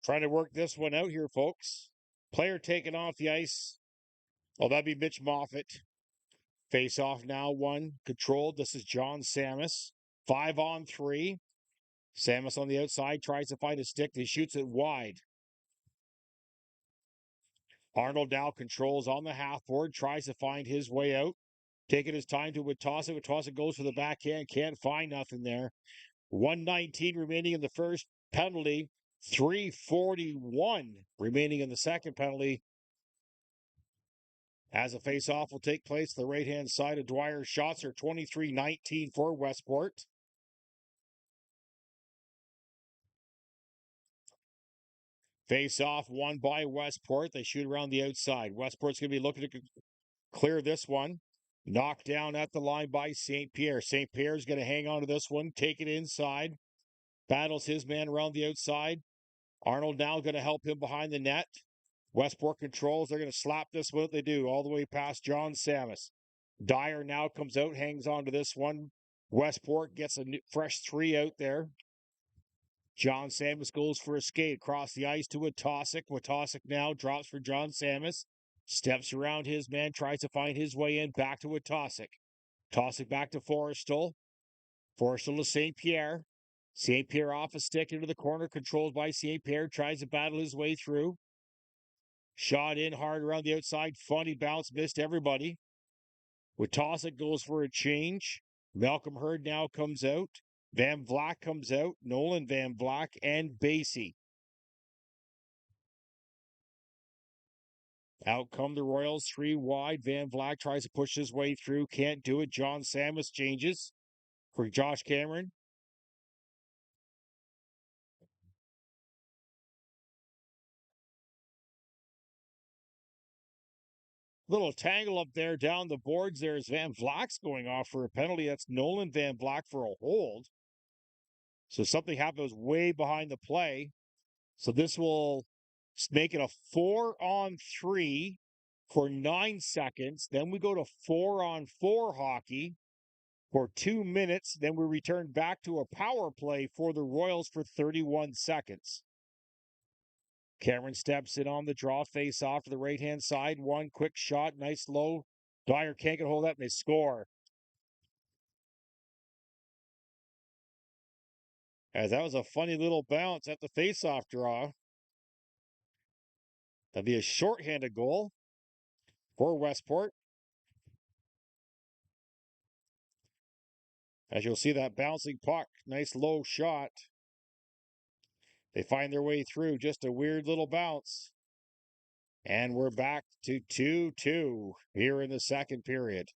Trying to work this one out here, folks. Player taken off the ice. Oh, that'd be Mitch Moffat. Face off now, 1 controlled. This is John Samus. 5-on-3. Samus on the outside tries to find a stick. He shoots it wide. Arnold now controls on the half board, tries to find his way out. Taking his time to Witosik. Witosik goes for the backhand. Can't find nothing there. 1:19 remaining in the first penalty. 3:41 remaining in the second penalty. As a face-off will take place to the right-hand side of Dwyer. Shots are 23-19 for Westport. Face-off won by Westport. They shoot around the outside. Westport's going to be looking to clear this one. Knocked down at the line by St. Pierre. St. Pierre's going to hang on to this one, take it inside. Battles his man around the outside. Arnold now going to help him behind the net. Westport controls. They're going to slap this one. They do all the way past John Samus. Dyer now comes out, hangs on to this one. Westport gets a fresh 3 out there. John Samus goes for a skate across the ice to Witosik. Witosik now drops for John Samus. Steps around his man, tries to find his way in, back to Witosik. Witosik back to Forrestal. Forrestal to St. Pierre. St. Pierre off a stick into the corner, controlled by St. Pierre, tries to battle his way through. Shot in hard around the outside. Funny bounce, missed everybody. Witosik goes for a change. Malcolm Hurd now comes out. Van Vlack comes out. Nolan Van Vlack and Basie. Out come the Royals, 3 wide. Van Vlack tries to push his way through. Can't do it. John Samus changes for Josh Cameron. Little tangle up there down the boards there as Van Vlack's going off for a penalty. That's Nolan Van Vlack for a hold. So something happens way behind the play. So this will make it a 4-on-3 for 9 seconds. Then we go to 4-on-4 hockey for 2 minutes. Then we return back to a power play for the Royals for 31 seconds. Cameron steps in on the draw, face off to the right-hand side. One quick shot, nice low. Dyer can't get hold of that, and they score. As that was a funny little bounce at the face-off draw. That'd be a shorthanded goal for Westport. As you'll see, that bouncing puck, nice low shot. They find their way through, just a weird little bounce. And we're back to 2-2 here in the second period.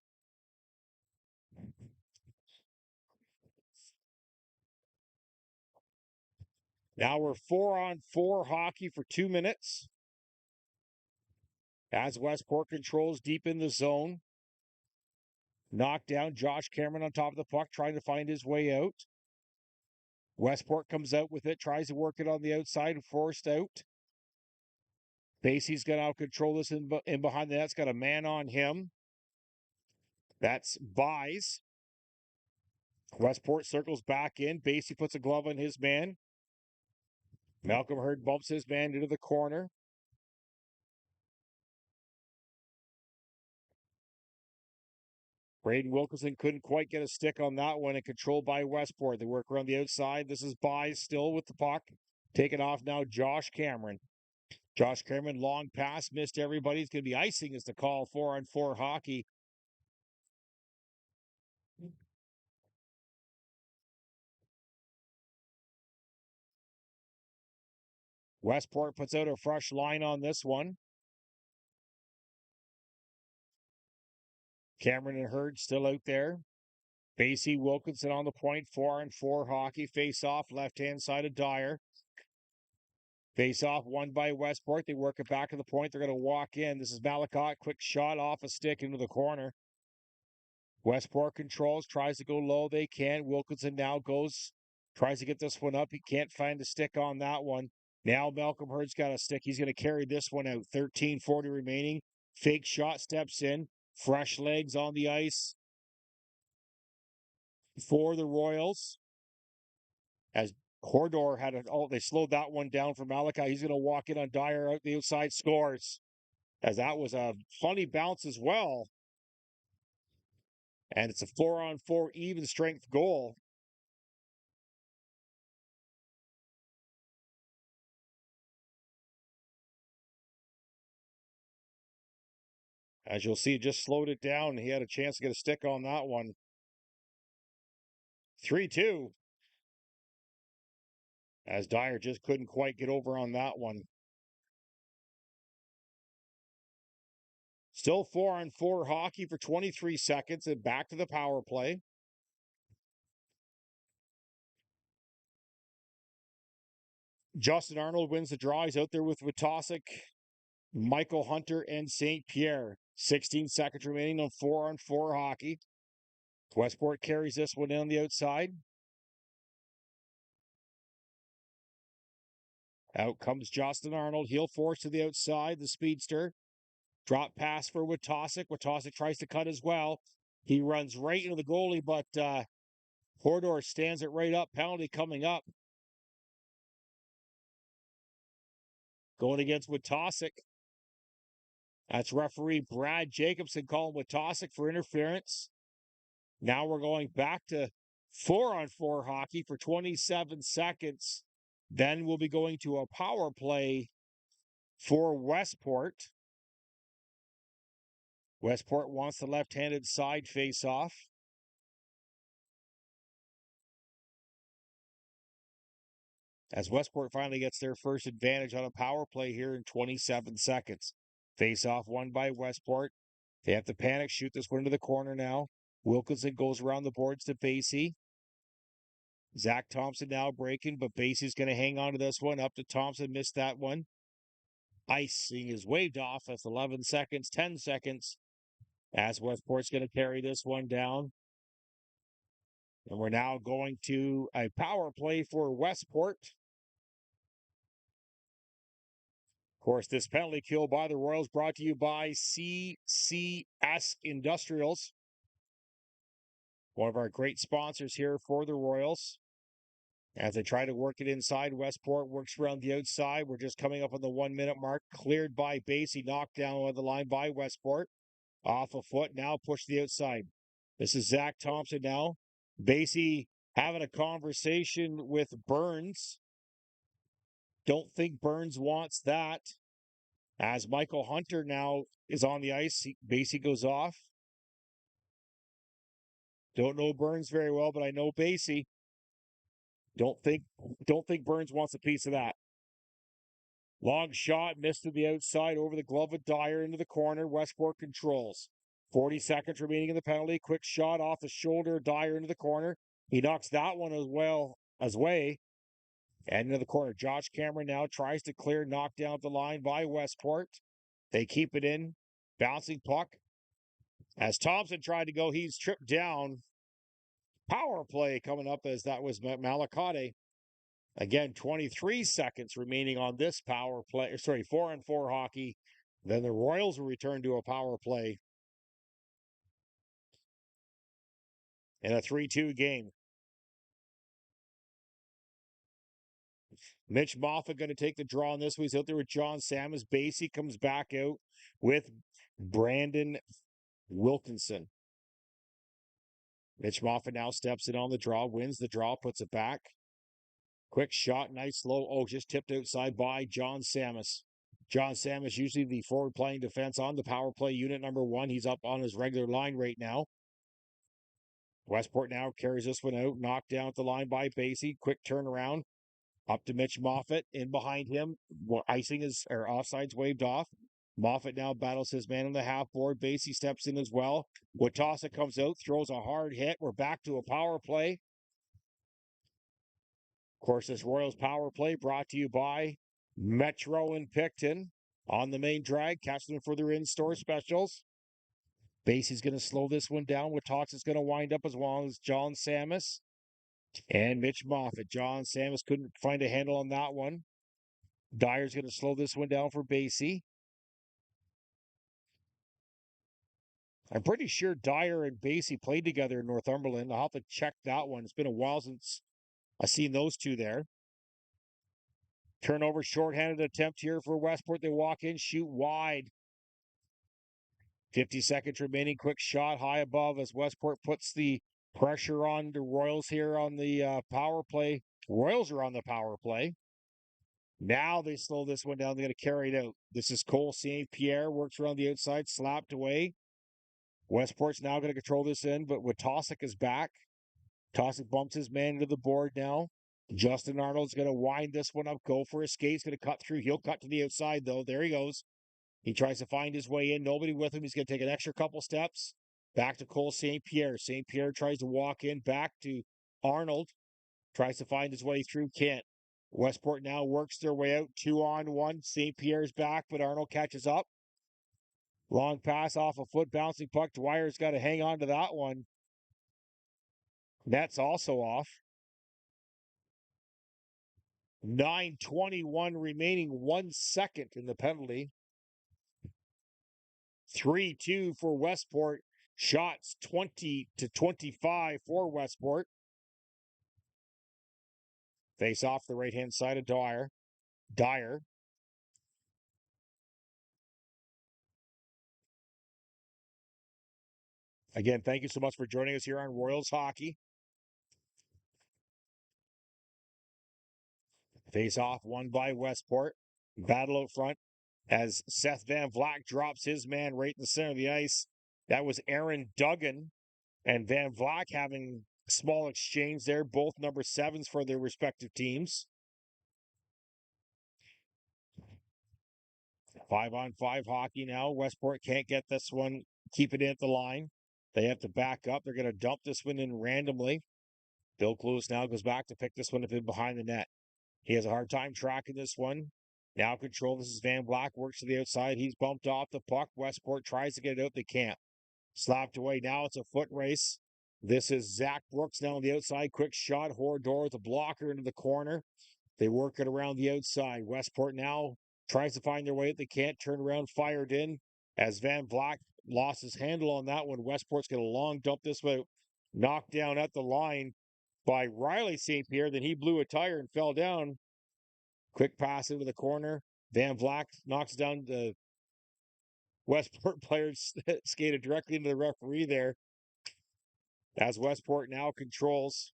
Now we're 4-on-4 hockey for 2 minutes. As Westport controls deep in the zone. Knocked down Josh Cameron on top of the puck, trying to find his way out. Westport comes out with it, tries to work it on the outside, forced out. Basie's going to out control this in behind the net. It's got a man on him. That's Buys. Westport circles back in. Basie puts a glove on his man. Malcolm Hurd bumps his man into the corner. Braden Wilkinson couldn't quite get a stick on that one and controlled by Westport. They work around the outside. This is Buys still with the puck. Taking off now, Josh Cameron. Josh Cameron, long pass, missed everybody. It's going to be icing as the call, 4-on-4 hockey. Westport puts out a fresh line on this one. Cameron and Hurd still out there. Basie Wilkinson on the point, 4-on-4 hockey. Face off, left-hand side of Dyer. Face off, won by Westport. They work it back to the point. They're going to walk in. This is Malakot. Quick shot off a stick into the corner. Westport controls, tries to go low. They can. Wilkinson now goes, tries to get this one up. He can't find a stick on that one. Now Malcolm Hurd's got a stick. He's going to carry this one out. 13:40 remaining. Fake shot, steps in. Fresh legs on the ice for the Royals. As Hordor had they slowed that one down for Malachi. He's going to walk in on Dyer out the outside, scores. As that was a funny bounce as well. And it's a 4-on-4 even strength goal. As you'll see, just slowed it down. He had a chance to get a stick on that one. 3-2. As Dyer just couldn't quite get over on that one. Still 4-on-4 hockey for 23 seconds and back to the power play. Justin Arnold wins the draw. He's out there with Witosic, Michael Hunter, and St. Pierre. 16 seconds remaining on 4-on-4 hockey. Westport carries this one down the outside. Out comes Justin Arnold. Heel force to the outside. The speedster. Drop pass for Witosic. Witosic tries to cut as well. He runs right into the goalie, but Hordor stands it right up. Penalty coming up. Going against Witosic. That's referee Brad Jacobson calling Witosic for interference. Now we're going back to 4-on-4 hockey for 27 seconds. Then we'll be going to a power play for Westport. Westport wants the left-handed side face-off. As Westport finally gets their first advantage on a power play here in 27 seconds. Face-off won by Westport. They have to panic, shoot this one into the corner now. Wilkinson goes around the boards to Basie. Zach Thompson now breaking, but Basie's going to hang on to this one. Up to Thompson, missed that one. Icing is waved off. That's 11 seconds, 10 seconds. As Westport's going to carry this one down. And we're now going to a power play for Westport. Of course, this penalty kill by the Royals brought to you by CCS Industrials. One of our great sponsors here for the Royals. As they try to work it inside, Westport works around the outside. We're just coming up on the 1 minute mark. Cleared by Basie, knocked down on the line by Westport. Off a foot, now push the outside. This is Zach Thompson now. Basie having a conversation with Burns. Don't think Burns wants that. As Michael Hunter now is on the ice, Basie goes off. Don't know Burns very well, but I know Basie. Don't think Burns wants a piece of that. Long shot, missed to the outside over the glove of Dyer into the corner. Westport controls. 40 seconds remaining in the penalty. Quick shot off the shoulder, Dyer into the corner. He knocks that one as well as way. And into the corner. Josh Cameron now tries to clear, knocked down at the line by Westport. They keep it in. Bouncing puck. As Thompson tried to go, he's tripped down. Power play coming up as that was Malakate. Again, 23 seconds remaining on this power play. 4-on-4 hockey. Then the Royals will return to a power play in a 3-2 game. Mitch Moffat going to take the draw on this one. He's out there with John Samus. Basie comes back out with Brandon Wilkinson. Mitch Moffat now steps in on the draw, wins the draw, puts it back. Quick shot, nice slow. Oh, just tipped outside by John Samus. John Samus, usually the forward playing defense on the power play unit number 1. He's up on his regular line right now. Westport now carries this one out, knocked down at the line by Basie. Quick turnaround. Up to Mitch Moffat, in behind him. Icing is, or offside's waved off. Moffat now battles his man on the half board. Basie steps in as well. Witosic comes out, throws a hard hit. We're back to a power play. Of course, this Royals power play brought to you by Metro and Picton on the main drag. Catch them for their in-store specials. Basie's going to slow this one down. Witosic's going to wind up as well as John Samus and Mitch Moffat. John Samus couldn't find a handle on that one. Dyer's going to slow this one down for Basie. I'm pretty sure Dyer and Basie played together in Northumberland. I'll have to check that one. It's been a while since I've seen those two there. Turnover, shorthanded attempt here for Westport. They walk in, shoot wide. 50 seconds remaining. Quick shot high above as Westport puts the pressure on the Royals here on the power play. Royals are on the power play. Now they slow this one down. They're going to carry it out. This is Cole St. Pierre, works around the outside, slapped away. Westport's now going to control this in, but Witosik is back. Tosick bumps his man into the board now. Justin Arnold's going to wind this one up, go for his skates, going to cut through. He'll cut to the outside, though. There he goes. He tries to find his way in. Nobody with him. He's going to take an extra couple steps. Back to Cole St. Pierre. St. Pierre tries to walk in. Back to Arnold. Tries to find his way through. Can't. Westport now works their way out. 2-on-1. St. Pierre's back, but Arnold catches up. Long pass off a foot. Bouncing puck. Dwyer's got to hang on to that one. Net's also off. 9:21 remaining, 1 second in the penalty. 3-2 for Westport. Shots 20-25 for Westport. Face off the right-hand side of Dyer. Again, thank you so much for joining us here on Royals Hockey. Face off won by Westport. Battle out front as Seth Van Vlack drops his man right in the center of the ice. That was Aaron Duggan and Van Vlack having a small exchange there, both number 7s for their respective teams. 5-on-5 hockey now. Westport can't get this one, keep it in at the line. They have to back up. They're going to dump this one in randomly. Bill Clues now goes back to pick this one up in behind the net. He has a hard time tracking this one. Now control. This is Van Vlack. Works to the outside. He's bumped off the puck. Westport tries to get it out. They can't. Slapped away. Now it's a foot race. This is Zach Brooks now on the outside. Quick shot. Horador with a blocker into the corner. They work it around the outside. Westport now tries to find their way. They can't. Turn around. Fired in. As Van Vlack lost his handle on that one. Westport's going to long dump this way. Knocked down at the line by Riley St. Pierre. Then he blew a tire and fell down. Quick pass into the corner. Van Vlack knocks down the Westport players, skated directly into the referee there. As Westport now controls.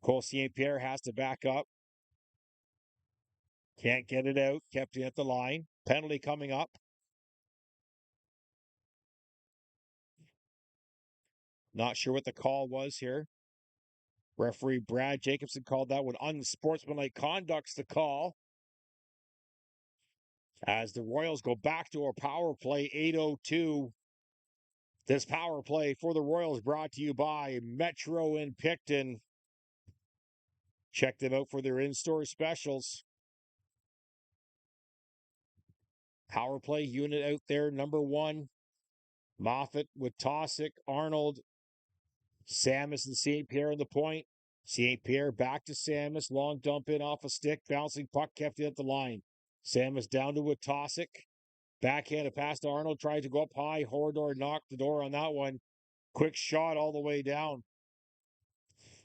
Cole St. Pierre has to back up. Can't get it out. Kept it at the line. Penalty coming up. Not sure what the call was here. Referee Brad Jacobson called that one unsportsmanlike conduct's the call. As the Royals go back to a power play, 8:02. This power play for the Royals brought to you by Metro in Picton. Check them out for their in-store specials. Power play unit out there, number 1. Moffat with Tosick, Arnold, Samus and St. Pierre in the point. St. Pierre back to Samus. Long dump in off a stick. Bouncing puck kept it at the line. Samus down to Tosick. Backhanded pass to Arnold. Tried to go up high. Horador knocked the door on that one. Quick shot all the way down.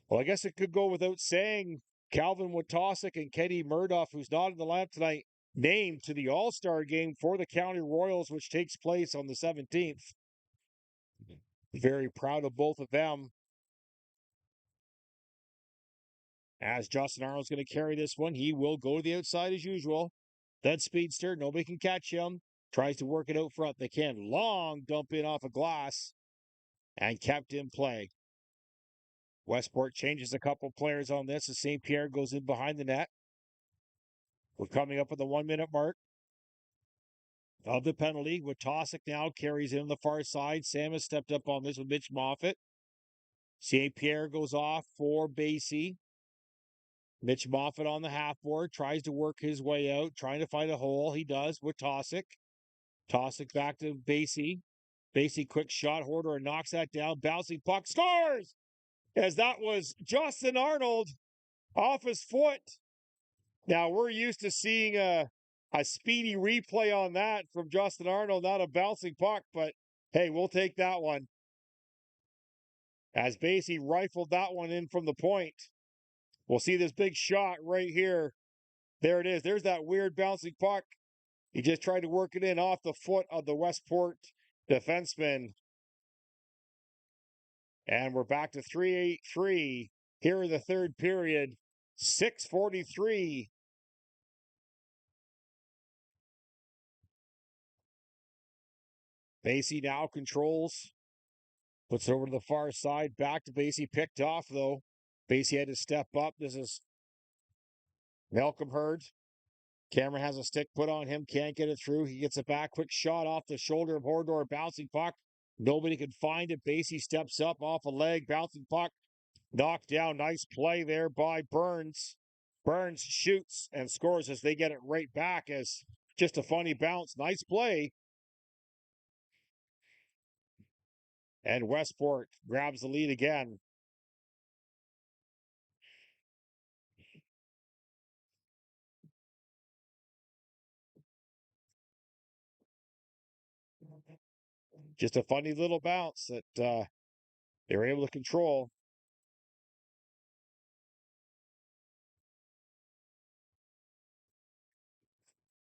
Well, I guess it could go without saying. Calvin Witosik and Kenny Murdoff, who's not in the lineup tonight, named to the All-Star game for the County Royals, which takes place on the 17th. Very proud of both of them. As Justin Arnold's going to carry this one, he will go to the outside as usual. That speedster, nobody can catch him. Tries to work it out front. They can. Long dump in off a glass and kept in play. Westport changes a couple players on this as St. Pierre goes in behind the net. We're coming up at the 1-minute mark of the penalty. Witosik now carries in the far side. Sam has stepped up on this with Mitch Moffat. St. Pierre goes off for Basie. Mitch Moffat on the half board, tries to work his way out, trying to find a hole. He does with Tosick. Tosick back to Basie. Basie quick shot. Horador knocks that down. Bouncing puck. Scores! As that was Justin Arnold off his foot. Now, we're used to seeing a speedy replay on that from Justin Arnold, not a bouncing puck, but hey, we'll take that one. As Basie rifled that one in from the point. We'll see this big shot right here. There it is. There's that weird bouncing puck. He just tried to work it in off the foot of the Westport defenseman. And we're back to 3-8-3 here in the third period. 6:43 Basie now controls. Puts it over to the far side. Back to Basie. Picked off, though. Basie had to step up. This is Malcolm Hurd. Cameron has a stick put on him. Can't get it through. He gets it back. Quick shot off the shoulder of Hordor. Bouncing puck. Nobody can find it. Basie steps up off a leg. Bouncing puck. Knocked down. Nice play there by Burns. Burns shoots and scores as they get it right back as just a funny bounce. Nice play. And Westport grabs the lead again. Just a funny little bounce that they were able to control.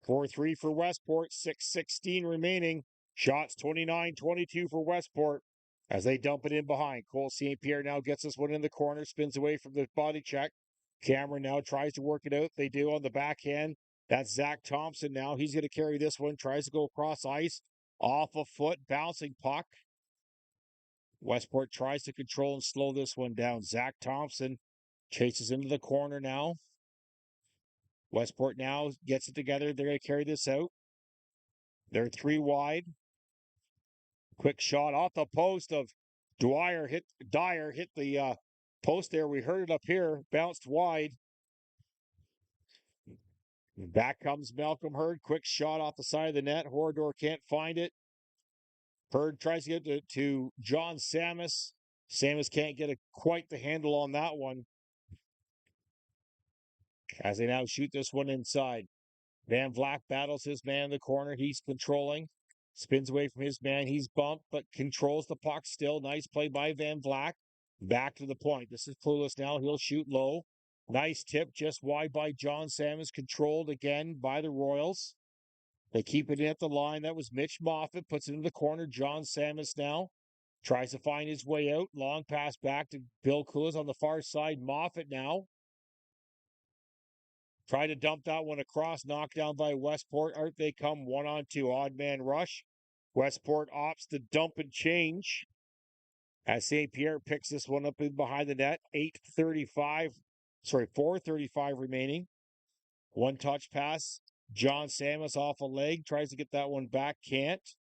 (4-3) for Westport, 6:16 remaining. Shots 29-22 for Westport as they dump it in behind. Cole St. Pierre now gets this one in the corner, spins away from the body check. Cameron now tries to work it out. They do on the backhand. That's Zach Thompson now. He's going to carry this one, tries to go across ice. Off a foot, bouncing puck. Westport tries to control and slow this one down. Zach Thompson chases into the corner now. Westport now gets it together. They're going to carry this out. They're 3 wide. Quick shot off the post of Dyer hit the post there. We heard it up here. Bounced wide. Back comes Malcolm Hurd. Quick shot off the side of the net. Hordor can't find it. Hurd tries to get it to John Samus. Samus can't get quite the handle on that one. As they now shoot this one inside. Van Vleck battles his man in the corner. He's controlling. Spins away from his man. He's bumped, but controls the puck still. Nice play by Van Vleck. Back to the point. This is Clueless now. He'll shoot low. Nice tip just wide by John Samus. Controlled again by the Royals. They keep it in at the line. That was Mitch Moffat. Puts it in the corner. John Samus now tries to find his way out. Long pass back to Bill Clueless on the far side. Moffat now. Try to dump that one across. Knocked down by Westport. Out they come 1-on-2. Odd man rush. Westport opts to dump and change. As St. Pierre picks this one up in behind the net. 4:35 remaining. One touch pass. John Samus off a leg. Tries to get that one back. Can't.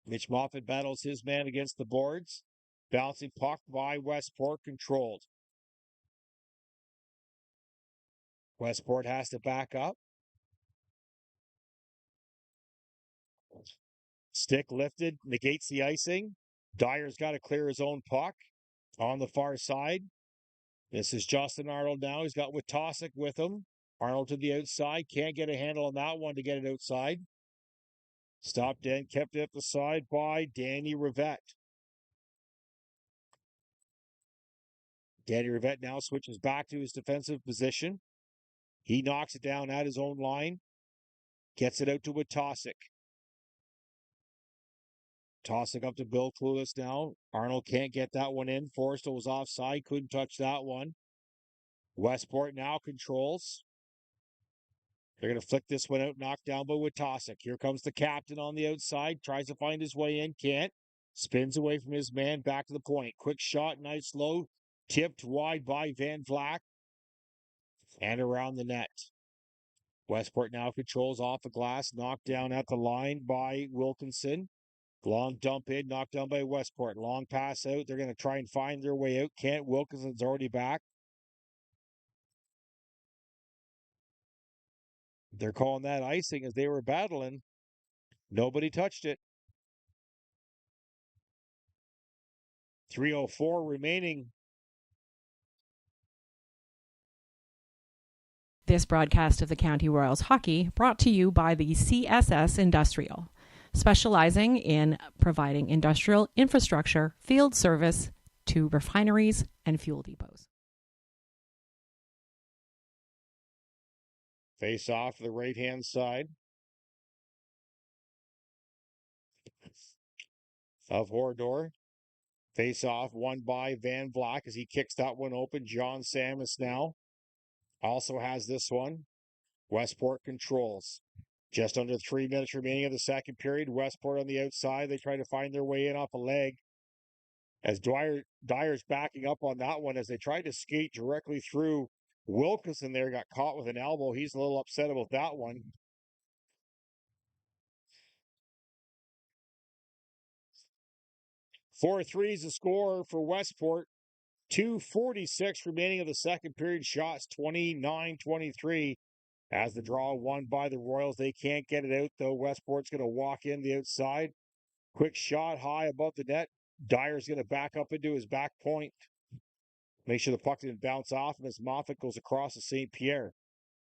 Mitch Moffat battles his man against the boards. Bouncing puck by Westport. Controlled. Westport has to back up. Stick lifted, negates the icing. Dyer's got to clear his own puck on the far side. This is Justin Arnold now. He's got Witosic with him. Arnold to the outside. Can't get a handle on that one to get it outside. Stopped in, kept it at the side by Danny Rivette. Danny Rivette now switches back to his defensive position. He knocks it down at his own line. Gets it out to Witosic. Tossing up to Bill Clueless now. Arnold can't get that one in. Forrestal was offside. Couldn't touch that one. Westport now controls. They're going to flick this one out. Knocked down by Witosic. Here comes the captain on the outside. Tries to find his way in. Can't. Spins away from his man. Back to the point. Quick shot. Nice low. Tipped wide by Van Vleck. And around the net. Westport now controls off the glass. Knocked down at the line by Wilkinson. Long dump in, knocked down by Westport. Long pass out. They're going to try and find their way out. Can't. Wilkinson's already back. They're calling that icing as they were battling. Nobody touched it. 3:04 remaining. This broadcast of the County Royals hockey brought to you by the CSS Industrial, specializing in providing industrial infrastructure, field service to refineries and fuel depots. Face off to the right-hand side of Hordor. Face off, won by Van Vleck as he kicks that one open. John Samus now also has this one. Westport controls. Just under 3 minutes remaining of the second period. Westport on the outside. They try to find their way in off a leg. As Dyer's backing up on that one as they tried to skate directly through Wilkinson there, got caught with an elbow. He's a little upset about that one. 4-3 is the score for Westport. 2:46 remaining of the second period. Shots 29-23 as the draw won by the Royals. They can't get it out, though. Westport's going to walk in the outside. Quick shot high above the net. Dyer's going to back up into his back point. Make sure the puck didn't bounce off him as Moffat goes across to St. Pierre.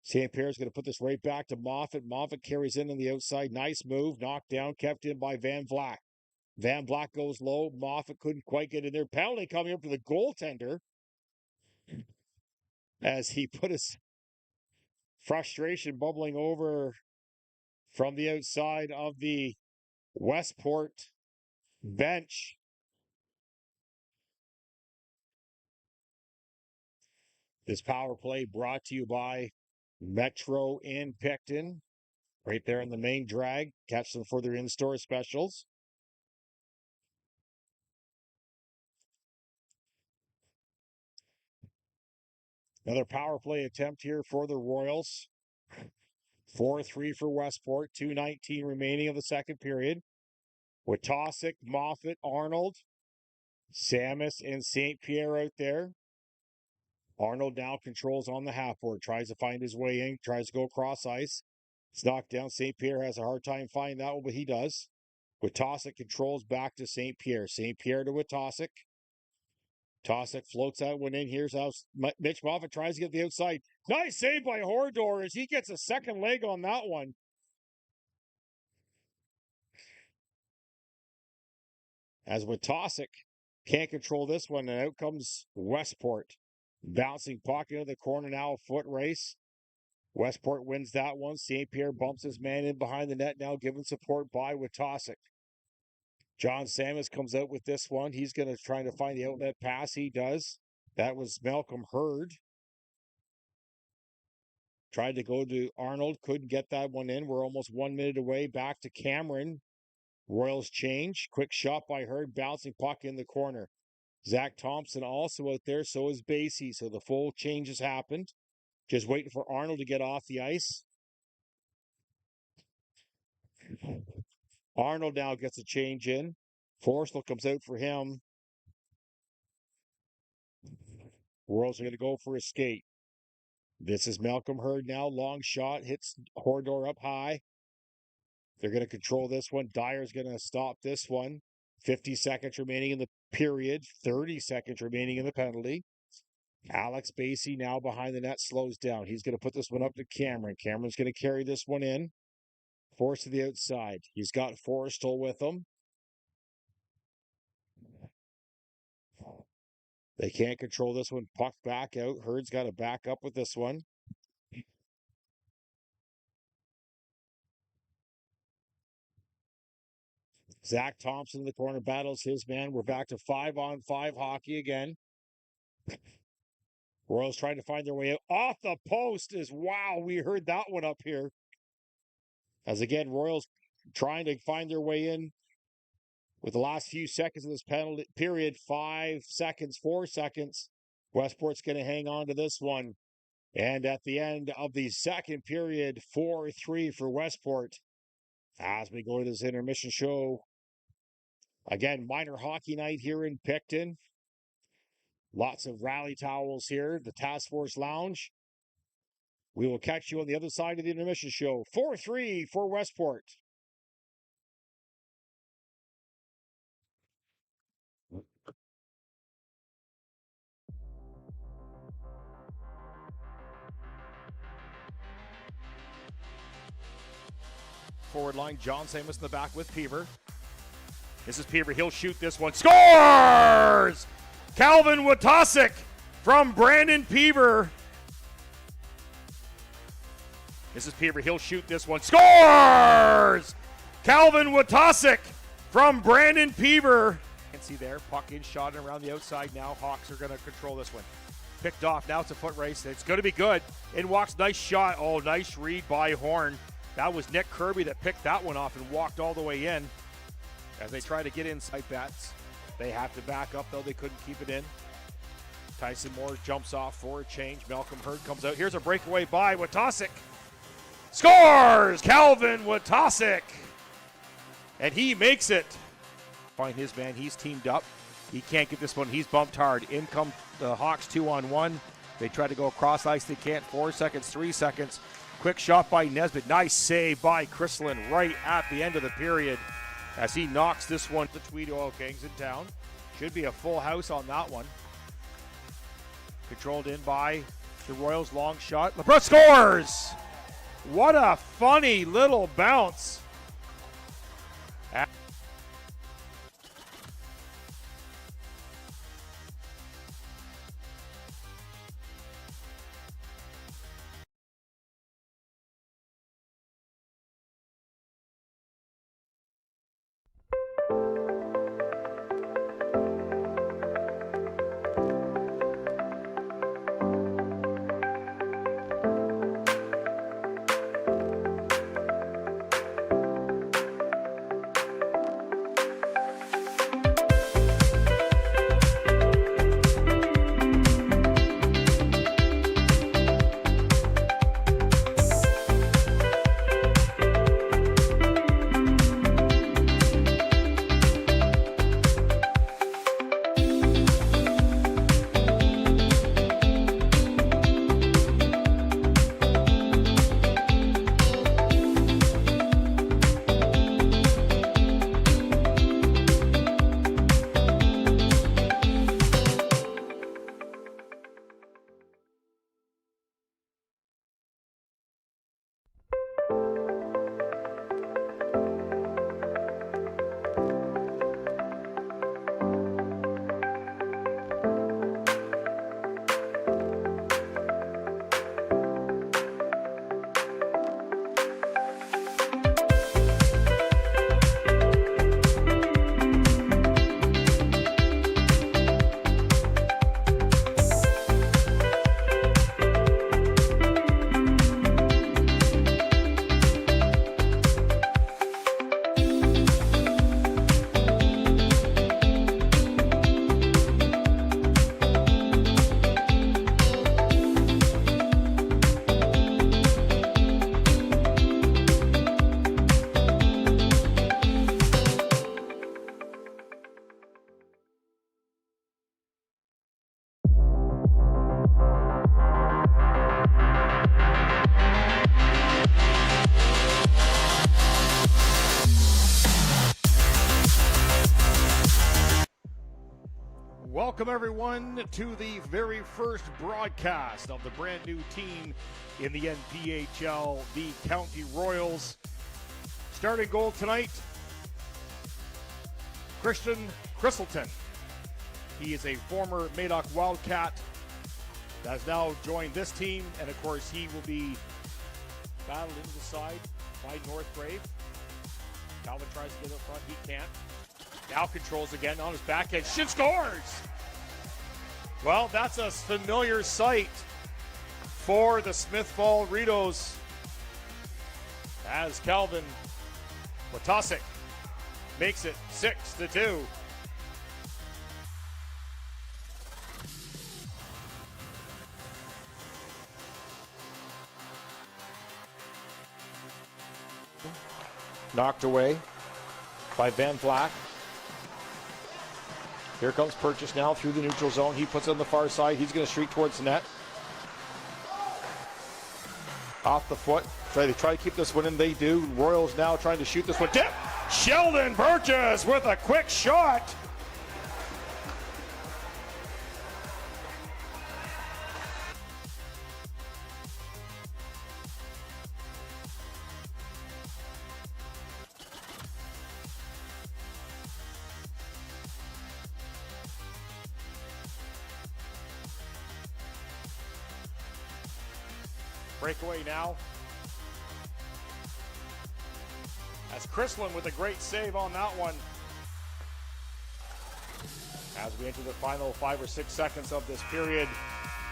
St. Pierre's going to put this right back to Moffat. Moffat carries in on the outside. Nice move. Knocked down. Kept in by Van Vlack. Van Vlack goes low. Moffat couldn't quite get in there. Penalty coming up for the goaltender as he put his frustration bubbling over from the outside of the Westport bench. This power play brought to you by Metro in Picton. Right there in the main drag. Catch them for their in-store specials. Another power play attempt here for the Royals. 4-3 for Westport. 2:19 remaining of the second period. Witosick, Moffat, Arnold, Samus, and St. Pierre out there. Arnold now controls on the half-board. Tries to find his way in. Tries to go across ice. It's knocked down. St. Pierre has a hard time finding that one, but he does. Witosick controls back to St. Pierre. St. Pierre to Witosick. Witosick floats that one in. Here's how Mitch Moffat tries to get the outside. Nice save by Hordor as he gets a second leg on that one. As Witosick can't control this one, and out comes Westport. Bouncing puck into the corner now, a foot race. Westport wins that one. St. Pierre bumps his man in behind the net now, given support by Witosick. John Samus comes out with this one. He's going to try to find the outlet pass. He does. That was Malcolm Hurd. Tried to go to Arnold. Couldn't get that one in. We're almost 1 minute away. Back to Cameron. Royals change. Quick shot by Hurd. Bouncing puck in the corner. Zach Thompson also out there. So is Basie. So the full change has happened. Just waiting for Arnold to get off the ice. Arnold now gets a change in. Forstall comes out for him. Royals are going to go for a skate. This is Malcolm Hurd now. Long shot. Hits Hordor up high. They're going to control this one. Dyer's going to stop this one. 50 seconds remaining in the period. 30 seconds remaining in the penalty. Alex Basie now behind the net slows down. He's going to put this one up to Cameron. Cameron's going to carry this one in. Force to the outside. He's got Forstall with him. They can't control this one. Puck back out. Hurd's got to back up with this one. Zach Thompson in the corner battles his man. We're back to 5-on-5 hockey again. Royals trying to find their way out. Off the post is, wow, we heard that one up here. As again, Royals trying to find their way in with the last few seconds of this penalty period. 5 seconds, 4 seconds. Westport's going to hang on to this one. And at the end of the second period, 4-3 for Westport. As we go to this intermission show, again, minor hockey night here in Picton. Lots of rally towels here, the Task Force Lounge. We will catch you on the other side of the intermission show. 4-3 for Westport. Forward line, John Samus in the back with Peever. This is Peever. He'll shoot this one. Scores! Calvin Witosick from Brandon Peever. This is Peever. He'll shoot this one. Scores! Calvin Witosick from Brandon Peever. You can see there, puck in, shot around the outside now. Hawks are going to control this one. Picked off. Now it's a foot race. It's going to be good. In walks. Nice shot. Oh, nice read by Horn. That was Nick Kirby that picked that one off and walked all the way in. As they try to get inside bats, they have to back up, though they couldn't keep it in. Tyson Moore jumps off for a change. Malcolm Hurd comes out. Here's a breakaway by Witosik. Scores! Calvin Witosik! And he makes it. Find his man. He's teamed up. He can't get this one. He's bumped hard. In come the Hawks 2-on-1. They try to go across ice. They can't. 4 seconds, 3 seconds. Quick shot by Nesbitt. Nice save by Chrislin right at the end of the period as he knocks this one. The Tweed Oil Kings in town. Should be a full house on that one. Controlled in by the Royals. Long shot. LeBron scores! What a funny little bounce. Welcome, everyone, to the very first broadcast of the brand new team in the NPHL, the County Royals. Starting goal tonight, Christian Chriselton. He is a former Madoc Wildcat that has now joined this team, and of course he will be battled into the side by Northgrave. Calvin tries to get up front, he can't. Now controls again on his backhand, shit scores! Well, that's a familiar sight for the Smith Fall Ritos as Calvin Witosik makes it 6-2. Knocked away by Van Vlack. Here comes Purchase now through the neutral zone. He puts it on the far side. He's going to streak towards the net. Off the foot. They try to keep this one in. They do. Royals now trying to shoot this one. Tip! Sheldon Purchase with a quick shot. Breakaway now. As Chrislin with a great save on that one. As we enter the final 5 or 6 seconds of this period,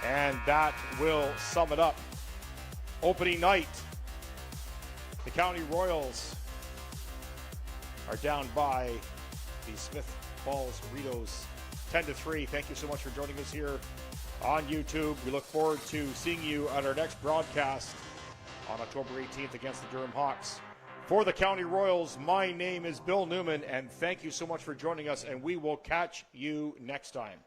and that will sum it up. Opening night The County Royals are down by the Smith Falls Ritos 10-3. Thank you so much for joining us here on YouTube. We look forward to seeing you at our next broadcast on October 18th against the Durham Hawks. For the County Royals, my name is Bill Newman, and thank you so much for joining us, and we will catch you next time.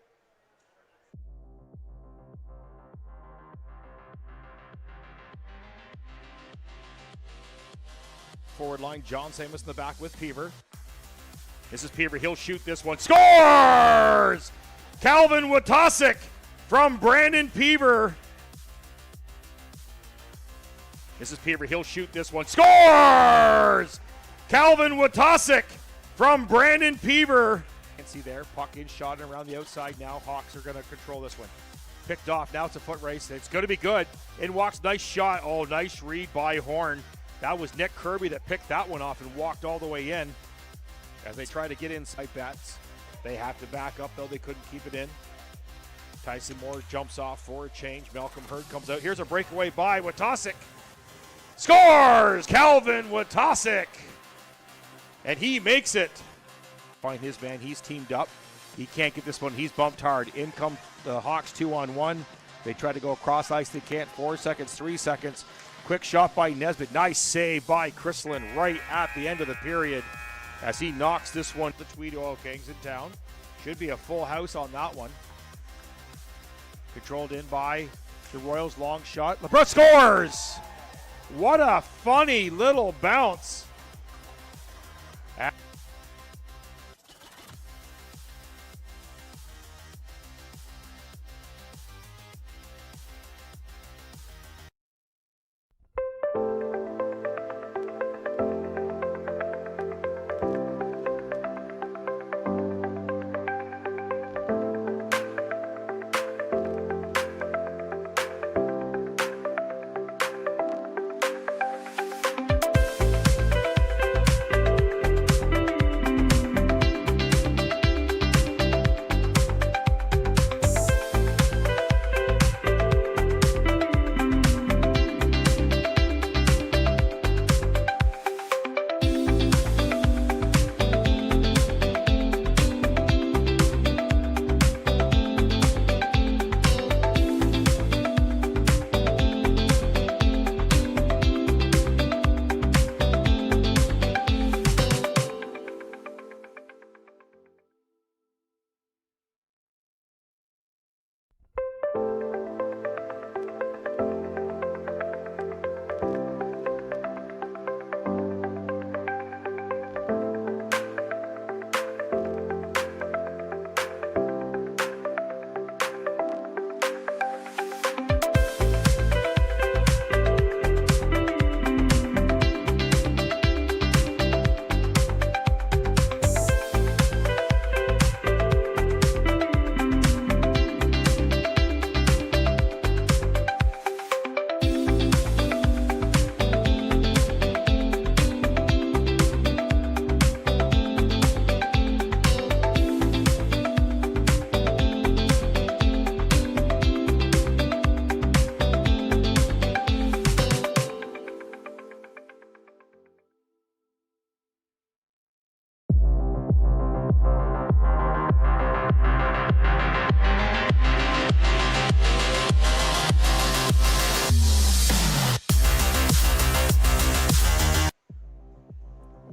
Forward line, John Samus in the back with Peever. This is Peever. He'll shoot this one. Scores! Calvin Watasic from Brandon Peever. This is Peever. He'll shoot this one. Scores! Calvin Watasic from Brandon Peever. And see there, puck in, shot around the outside now. Hawks are going to control this one. Picked off. Now it's a foot race. It's going to be good. In walks, nice shot. Oh, nice read by Horn. That was Nick Kirby that picked that one off and walked all the way in. As they try to get inside bats, they have to back up, though they couldn't keep it in. Tyson Moore jumps off for a change. Malcolm Hurd comes out. Here's a breakaway by Watasic. Scores! Calvin Watasic. And he makes it. Find his man. He's teamed up. He can't get this one. He's bumped hard. In come the Hawks 2-on-1. They try to go across ice. They can't. 4 seconds, 3 seconds. Quick shot by Nesbitt. Nice save by Chrislin right at the end of the period as he knocks this one. The Tweed Oil Kings in town. Should be a full house on that one. Controlled in by the Royals. Long shot. LeBron scores! What a funny little bounce.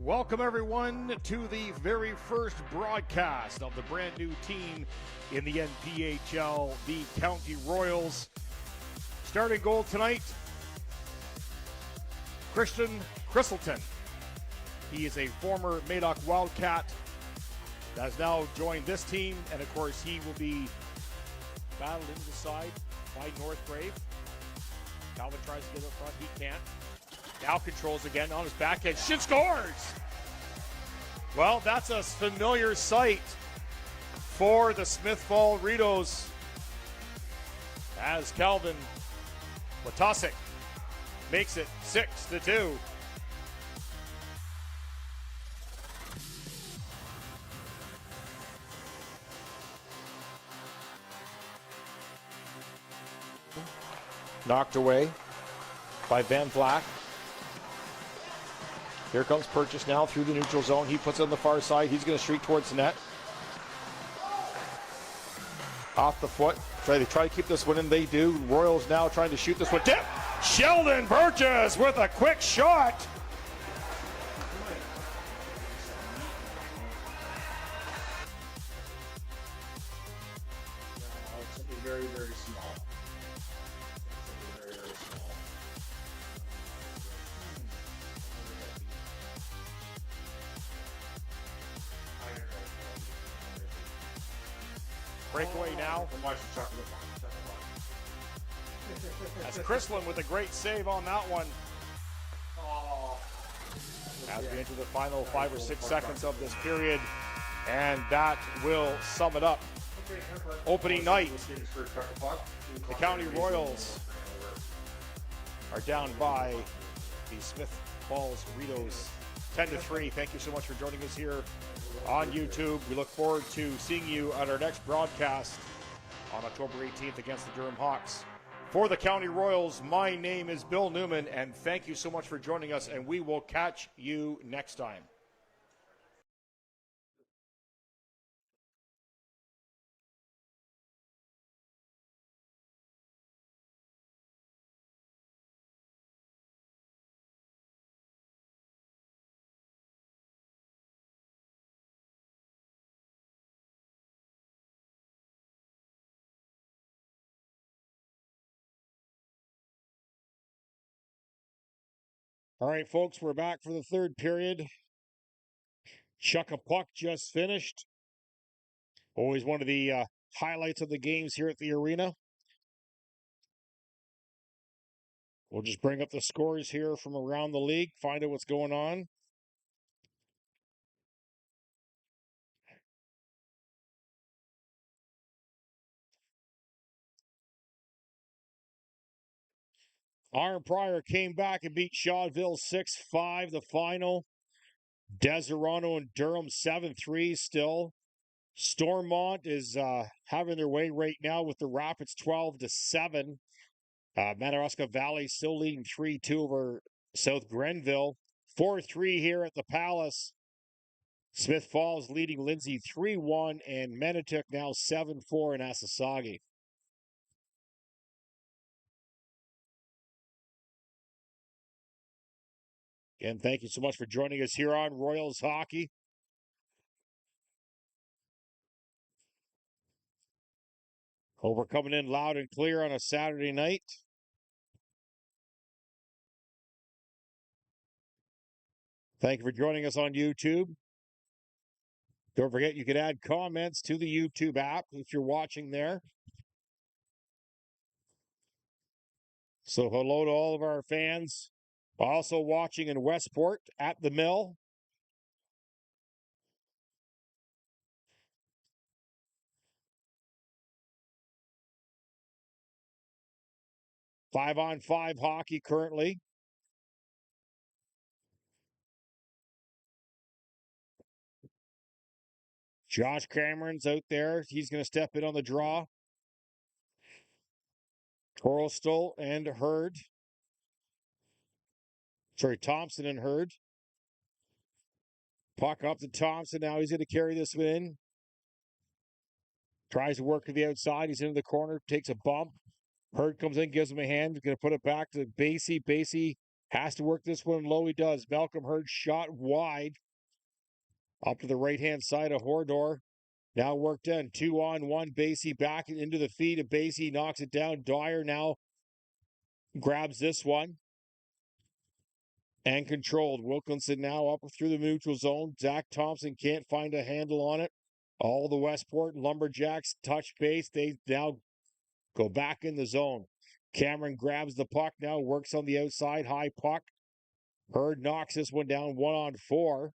Welcome, everyone, to the very first broadcast of the brand new team in the NPHL, the County Royals. Starting goal tonight, Christian Chriselton. He is a former Madoc Wildcat that has now joined this team, and of course he will be battled into the side by Northgrave. Calvin tries to get up front, he can't. Now controls again on his backhand. Shin scores! Well, that's a familiar sight for the Smith Falls Ritos as Calvin Watasic makes it 6-2. Knocked away by Van Vlack. Here comes Purchase now through the neutral zone. He puts it on the far side. He's going to streak towards the net. Off the foot. They try to keep this one in. They do. Royals now trying to shoot this one. Tip! Sheldon Purchase with a quick shot. Something very, very small. Something very, very small. Breakaway now. That's Chrislin with a great save on that one. As we enter the final 5 or 6 seconds of this period, and that will sum it up. Opening night, the County Royals are down by the Smith Falls Ritos 10-3. Thank you so much for joining us here on YouTube. We look forward to seeing you at our next broadcast on October 18th against the Durham Hawks. For the County Royals, my name is Bill Newman, and thank you so much for joining us, and we will catch you next time. All right, folks, we're back for the third period. Chuck a puck just finished. Always one of the highlights of the games here at the arena. We'll just bring up the scores here from around the league, find out what's going on. Iron Pryor came back and beat Shawville 6-5, the final. Deserano and Durham 7-3 still. Stormont is having their way right now with the Rapids 12-7. Madawaska Valley still leading 3-2 over South Grenville. 4-3 here at the Palace. Smith Falls leading Lindsay 3-1, and Menatuck now 7-4 in Asasagi. Again, thank you so much for joining us here on Royals Hockey. Hope we're coming in loud and clear on a Saturday night. Thank you for joining us on YouTube. Don't forget, you can add comments to the YouTube app if you're watching there. So hello to all of our fans. Also watching in Westport at the mill. Five-on-five hockey currently. Josh Cameron's out there. He's going to step in on the draw. Torostel and Hurd. Sorry, Thompson and Hurd. Puck up to Thompson. Now he's going to carry this one in. Tries to work to the outside. He's into the corner. Takes a bump. Hurd comes in, gives him a hand. He's going to put it back to Basie. Basie has to work this one low. He does. Malcolm Hurd shot wide. Up to the right-hand side of Hordor. Now worked in. 2-on-1. Basie back into the feet of Basie. Knocks it down. Dwyer now grabs this one. And controlled. Wilkinson now up through the neutral zone. Zach Thompson can't find a handle on it. All the Westport Lumberjacks touch base. They now go back in the zone. Cameron grabs the puck now. Works on the outside. High puck. Hurd knocks this one down 1-on-4.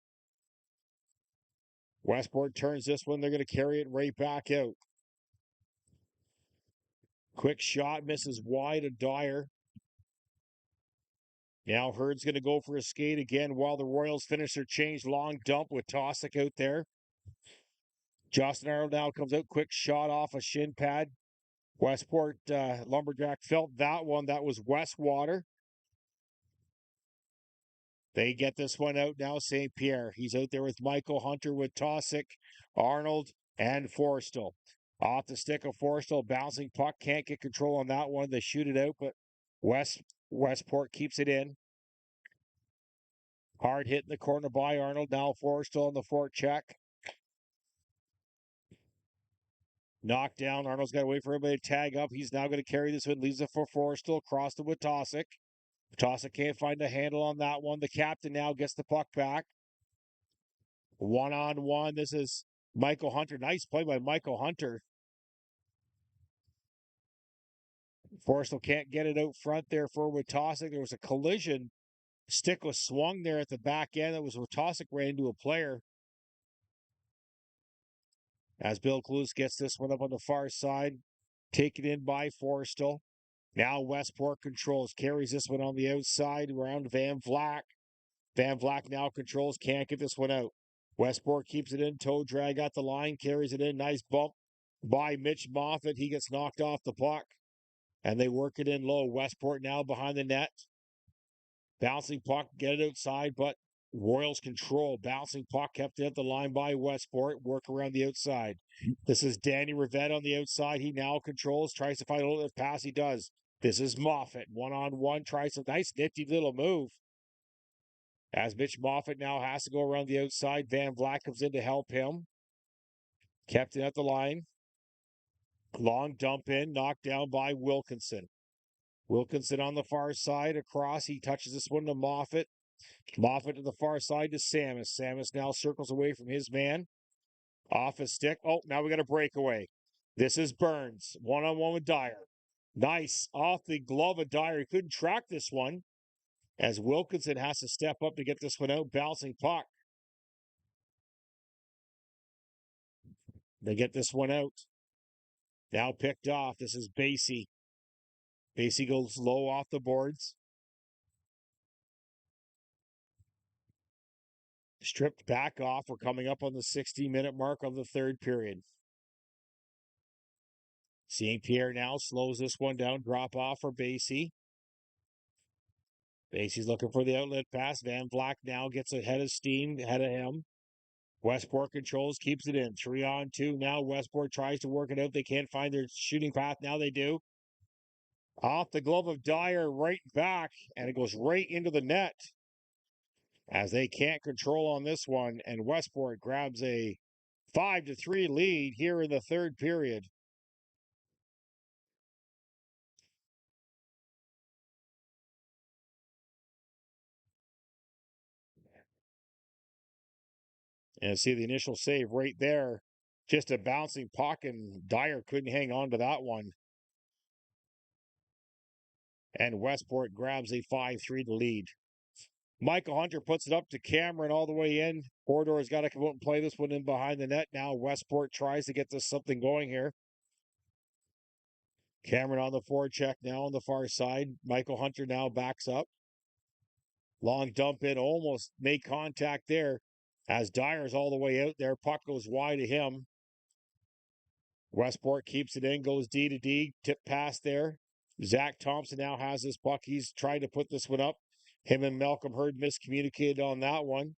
Westport turns this one. They're going to carry it right back out. Quick shot. Misses wide of Dwyer. Now Hurd's going to go for a skate again while the Royals finish their change. Long dump with Tosick out there. Justin Arrow now comes out. Quick shot off a shin pad. Westport Lumberjack felt that one. That was Westwater. They get this one out now, St. Pierre. He's out there with Michael Hunter, with Tosick, Arnold, and Forstall. Off the stick of Forstall, bouncing puck. Can't get control on that one. They shoot it out, but Westport keeps it in. Hard hit in the corner by Arnold. Now Forstall on the forecheck. Knocked down. Arnold's got to wait for everybody to tag up. He's now going to carry this one. Leaves it for Forstall. Across to Witosick. Witosick can't find a handle on that one. The captain now gets the puck back. 1-on-1. This is Michael Hunter. Nice play by Michael Hunter. Forstall can't get it out front there for Witosick. There was a collision. Stick was swung there at the back end. It was Witosick ran into a player. As Bill Cluse gets this one up on the far side, taken in by Forstall. Now Westport controls, carries this one on the outside around Van Vlack. Van Vlack now controls, can't get this one out. Westport keeps it in, toe drag at the line, carries it in, nice bump by Mitch Moffat. He gets knocked off the puck, and they work it in low. Westport now behind the net. Bouncing puck, get it outside, but Royals control. Bouncing puck kept at the line by Westport. Work around the outside. This is Danny Rivette on the outside. He now controls, tries to find a little pass. He does. This is Moffat. 1-on-1. Tries a nice nifty little move. As Mitch Moffat now has to go around the outside. Van Vlack comes in to help him. Kept it at the line. Long dump in. Knocked down by Wilkinson. Wilkinson on the far side. Across. He touches this one to Moffat. Moffat to the far side to Samus. Samus now circles away from his man. Off his stick. Oh, now we got a breakaway. This is Burns. 1-on-1 with Dyer. Nice. Off the glove of Dyer. He couldn't track this one. As Wilkinson has to step up to get this one out. Bouncing puck. They get this one out. Now picked off. This is Basie. Basie goes low off the boards. Stripped back off. We're coming up on the 60-minute mark of the third period. St. Pierre now slows this one down. Drop off for Basie. Basie's looking for the outlet pass. Van Vlack now gets ahead of steam, ahead of him. Westport controls, keeps it in. 3-on-2. Now Westport tries to work it out. They can't find their shooting path. Now they do. Off the glove of Dyer, right back, and it goes right into the net. As they can't control on this one, and Westport grabs a 5-3 lead here in the third period. And see the initial save right there. Just a bouncing puck, and Dyer couldn't hang on to that one. And Westport grabs a 5-3 lead. Michael Hunter puts it up to Cameron all the way in. Corridor's got to come out and play this one in behind the net. Now Westport tries to get this something going here. Cameron on the forecheck now on the far side. Michael Hunter now backs up. Long dump in, almost made contact there. As Dyer's all the way out there, puck goes wide of him. Westport keeps it in, goes D to D, tip pass there. Zach Thompson now has this puck. He's trying to put this one up. Him and Malcolm Hurd miscommunicated on that one.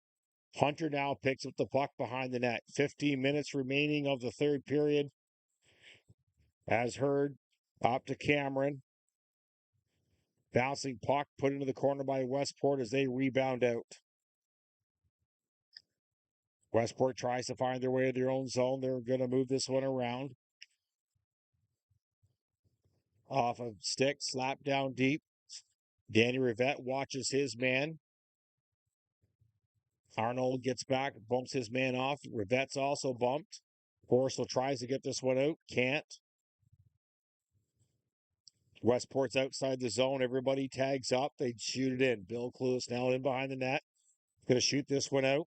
Hunter now picks up the puck behind the net. 15 minutes remaining of the third period. As Hurd up to Cameron. Bouncing puck put into the corner by Westport as they rebound out. Westport tries to find their way to their own zone. They're going to move this one around. Off a stick, slap down deep. Danny Rivette watches his man. Arnold gets back, bumps his man off. Rivette's also bumped. Forstall tries to get this one out. Can't. Westport's outside the zone. Everybody tags up. They shoot it in. Bill Cluse now in behind the net. Going to shoot this one out.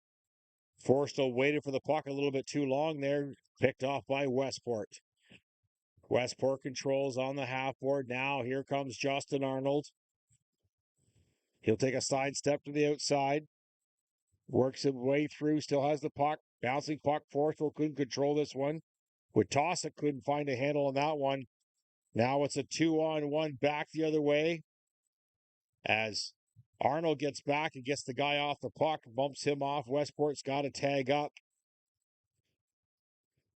Forstall waited for the puck a little bit too long there. Picked off by Westport. Westport controls on the half board. Now here comes Justin Arnold. He'll take a side step to the outside. Works his way through. Still has the puck. Bouncing puck. Forstall couldn't control this one. Witosick couldn't find a handle on that one. Now it's a 2-on-1 back the other way. As Arnold gets back and gets the guy off the puck, bumps him off. Westport's got to tag up.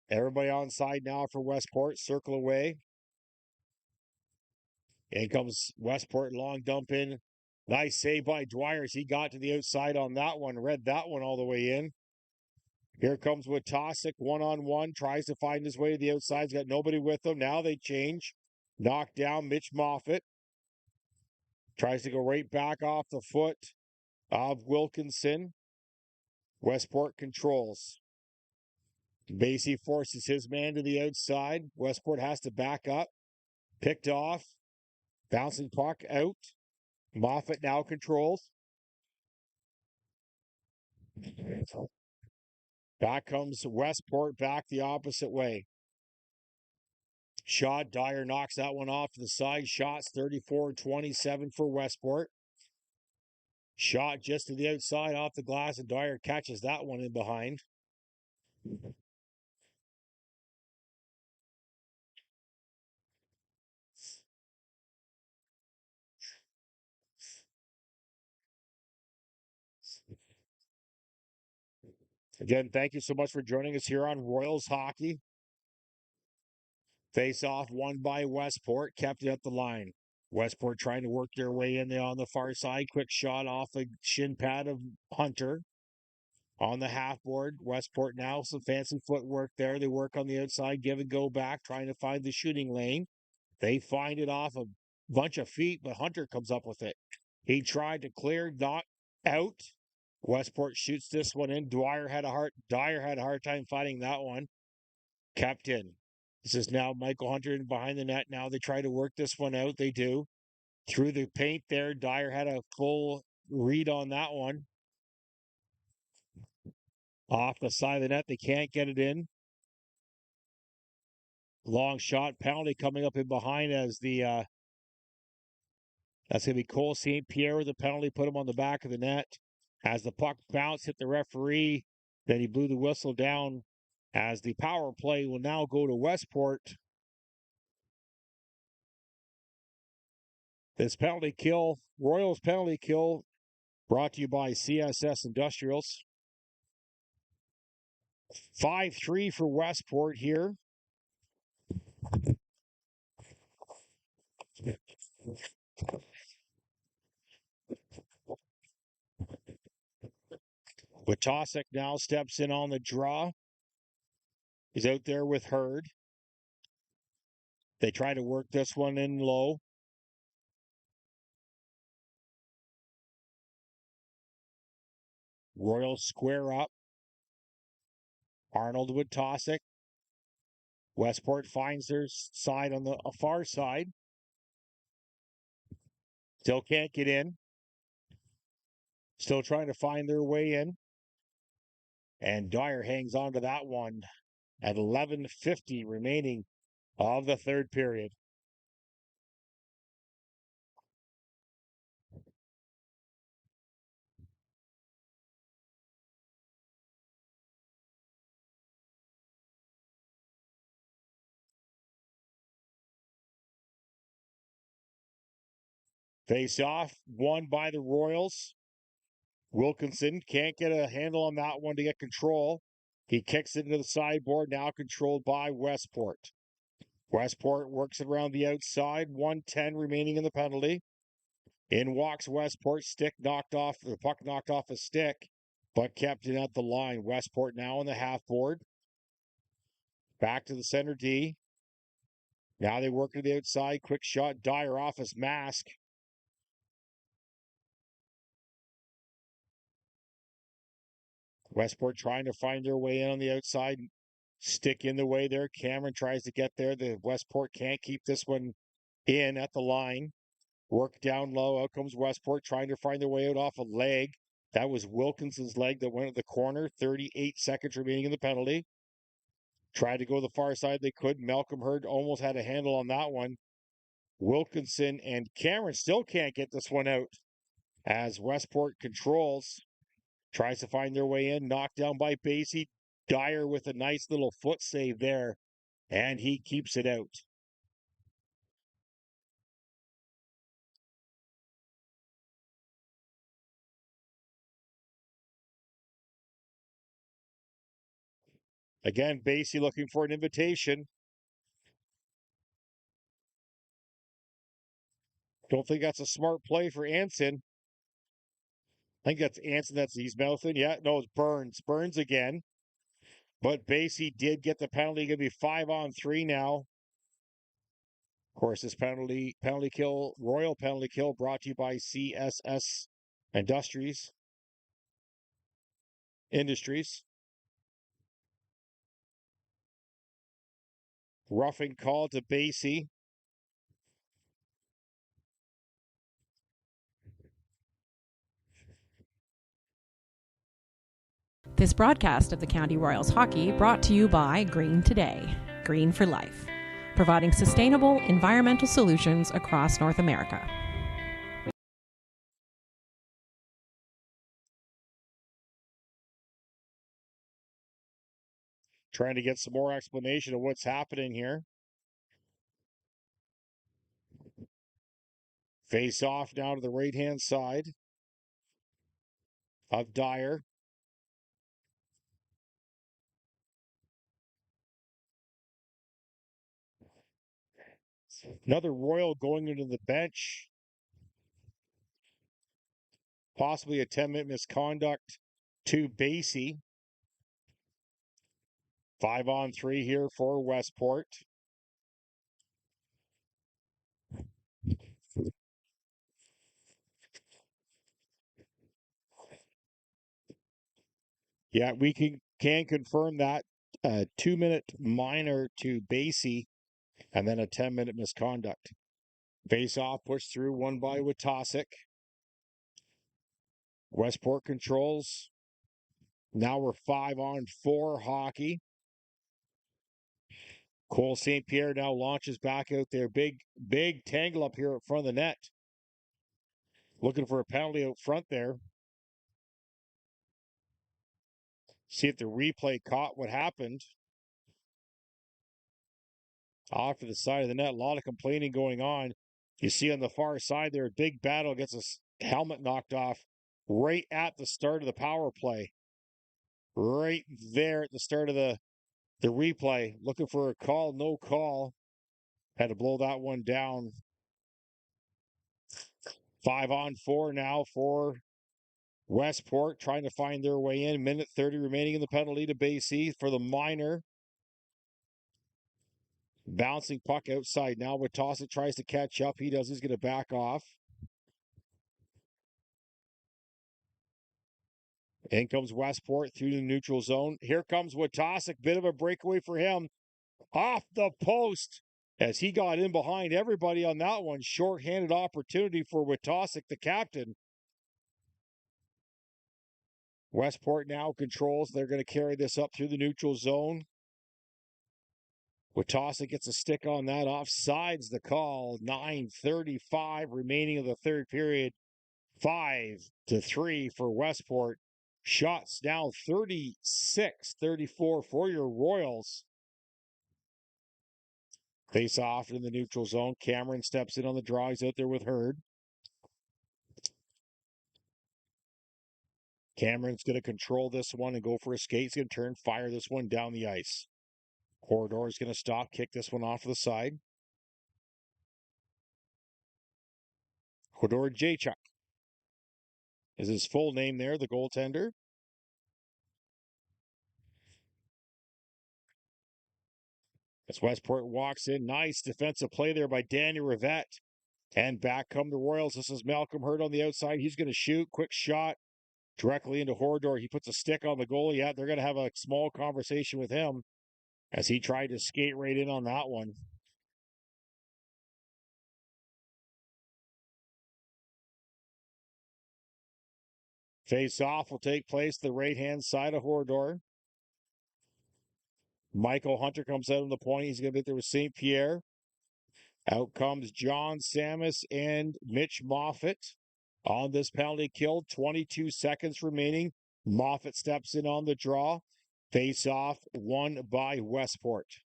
Everybody on side now for Westport. Circle away. In comes Westport, long dump in. Nice save by Dwyer as he got to the outside on that one. Read that one all the way in. Here comes Witosic, one-on-one. Tries to find his way to the outside. He's got nobody with him. Now they change. Knocked down Mitch Moffat. Tries to go right back off the foot of Wilkinson. Westport controls. Basie forces his man to the outside. Westport has to back up. Picked off. Bouncing puck out. Moffat now controls. Back comes Westport back the opposite way. Shot. Dyer knocks that one off to the side. Shots 34-27 for Westport. Shot just to the outside off the glass, and Dyer catches that one in behind. Again, thank you so much for joining us here on Royals Hockey. Face off won by Westport, kept it at the line. Westport trying to work their way in there on the far side. Quick shot off the shin pad of Hunter. On the half board, Westport now some fancy footwork there. They work on the outside, give and go back, trying to find the shooting lane. They find it off a bunch of feet, but Hunter comes up with it. He tried to clear, not out. Westport shoots this one in. Dyer had a hard time fighting that one. Kept in. This is now Michael Hunter in behind the net. Now they try to work this one out. They do. Through the paint there. Dyer had a full read on that one. Off the side of the net. They can't get it in. Long shot. Penalty coming up in behind as the that's going to be Cole St. Pierre with the penalty. Put him on the back of the net. As the puck bounced, hit the referee. Then he blew the whistle down as the power play will now go to Westport. This penalty kill, Royals penalty kill, brought to you by CSS Industrials. 5-3 for Westport here. Witosic now steps in on the draw. He's out there with Hurd. They try to work this one in low. Royals square up. Arnold Witosic. Westport finds their side on the far side. Still can't get in. Still trying to find their way in. And Dyer hangs on to that one at 11:50 remaining of the third period. Face off, won by the Royals. Wilkinson can't get a handle on that one to get control. He kicks it into the sideboard, now controlled by Westport. Westport works it around the outside, 1:10 remaining in the penalty. In walks Westport, the puck knocked off a stick, but kept it at the line. Westport now on the half board. Back to the center D. Now they work to the outside, quick shot, Dyer off his mask. Westport trying to find their way in on the outside. Stick in the way there. Cameron tries to get there. The Westport can't keep this one in at the line. Work down low. Out comes Westport trying to find their way out off a leg. That was Wilkinson's leg that went at the corner. 38 seconds remaining in the penalty. Tried to go the far side. They couldn't. Malcolm Hurd almost had a handle on that one. Wilkinson and Cameron still can't get this one out as Westport controls. Tries to find their way in, knocked down by Basie. Dyer with a nice little foot save there, and he keeps it out. Again, Basie looking for an invitation. Don't think that's a smart play for Anson. I think that's Anson he's mouthing. Yeah, no, it's Burns. Burns again. But Basie did get the penalty. Going to be 5-on-3 now. Of course, this penalty kill, royal penalty kill, brought to you by CSS Industries. Roughing call to Basie. This broadcast of the County Royals hockey brought to you by Green Today, Green for Life, providing sustainable environmental solutions across North America. Trying to get some more explanation of what's happening here. Face off now to the right-hand side of Dyer. Another Royal going into the bench. Possibly a 10-minute misconduct to Basie. 5-on-3 here for Westport. Yeah, we can confirm that. A 2-minute minor to Basie, and then a 10-minute misconduct. Face off, pushed through, one by Witosic. Westport controls. Now we're 5-on-4 hockey. Cole St. Pierre now launches back out there. Big tangle up here at front of the net. Looking for a penalty out front there. See if the replay caught what happened. Off to the side of the net. A lot of complaining going on. You see on the far side there, a big battle, gets a helmet knocked off right at the start of the power play. Right there at the start of the replay. Looking for a call, no call. Had to blow that one down. 5-on-4 now for Westport, trying to find their way in. Minute 30 remaining in the penalty to Basie for the minor. Bouncing puck outside now. Witosic tries to catch up. He does. He's going to back off. In comes Westport through the neutral zone. Here comes Witosic. Bit of a breakaway for him. Off the post as he got in behind everybody on that one. Short-handed opportunity for Witosic, the captain. Westport now controls. They're going to carry this up through the neutral zone. Witosic gets a stick on that. Offsides the call. 9:35 remaining of the third period. 5-3 for Westport. Shots now 36-34 for your Royals. Face off in the neutral zone. Cameron steps in on the draw. He's out there with Hurd. Cameron's going to control this one and go for a skate. He's going to turn, fire this one down the ice. Corridor is going to stop, kick this one off to the side. Hodor Jachuk is his full name there, the goaltender. As Westport walks in, nice defensive play there by Danny Rivette. And back come the Royals. This is Malcolm Hurd on the outside. He's going to shoot. Quick shot directly into Hodor. He puts a stick on the goalie. Yeah, they're going to have a small conversation with him as he tried to skate right in on that one. Face off will take place the right-hand side of Hodor. Michael Hunter comes out on the point. He's going to be there with St. Pierre. Out comes John Samus and Mitch Moffat on this penalty kill. 22 seconds remaining. Moffat steps in on the draw. Face off, won by Westport.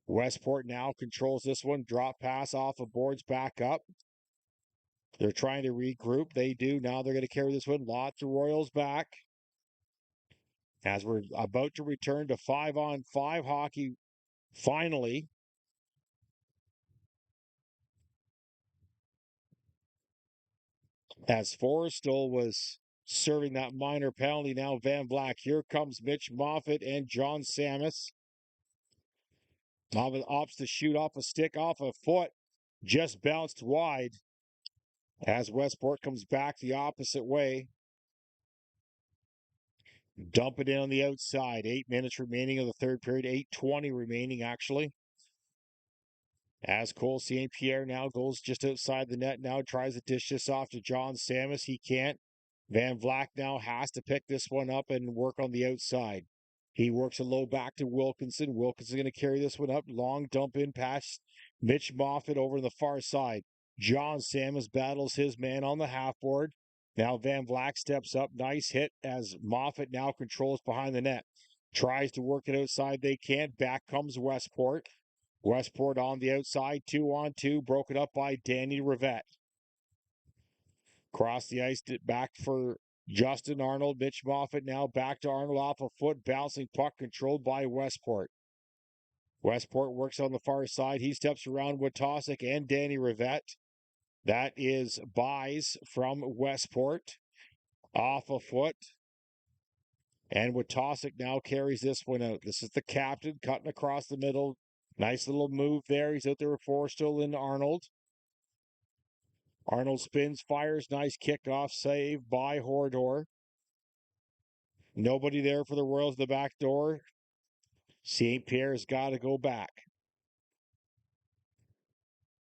Westport now controls this one. Drop pass off of boards, back up. They're trying to regroup. They do. Now they're going to carry this one. Lots of Royals back. As we're about to return to 5-on-5 hockey, finally. As Forrestal was serving that minor penalty, now Van Black. Here comes Mitch Moffat and John Samus. Moffat opts to shoot off a stick, off a foot, just bounced wide. As Westport comes back the opposite way. Dump it in on the outside. 8 minutes remaining of the third period. 8:20 remaining, actually. As Cole St. Pierre now goes just outside the net, now tries to dish this off to John Samus. He can't. Van Vlack now has to pick this one up and work on the outside. He works a low back to Wilkinson. Wilkinson going to carry this one up. Long dump in past Mitch Moffat over on the far side. John Samus battles his man on the half board. Now Van Vlack steps up. Nice hit as Moffat now controls behind the net. Tries to work it outside. They can't. Back comes Westport. Westport on the outside. 2-on-2. Broken up by Danny Rivette. Cross the ice back for Justin Arnold. Mitch Moffat now back to Arnold off a foot. Bouncing puck controlled by Westport. Westport works on the far side. He steps around Witosic and Danny Rivette. That is buys from Westport. Off a foot. And Witosic now carries this one out. This is the captain cutting across the middle. Nice little move there. He's out there with Forrestal and Arnold. Arnold spins, fires. Nice kickoff save by Hordor. Nobody there for the Royals at the back door. St. Pierre's got to go back.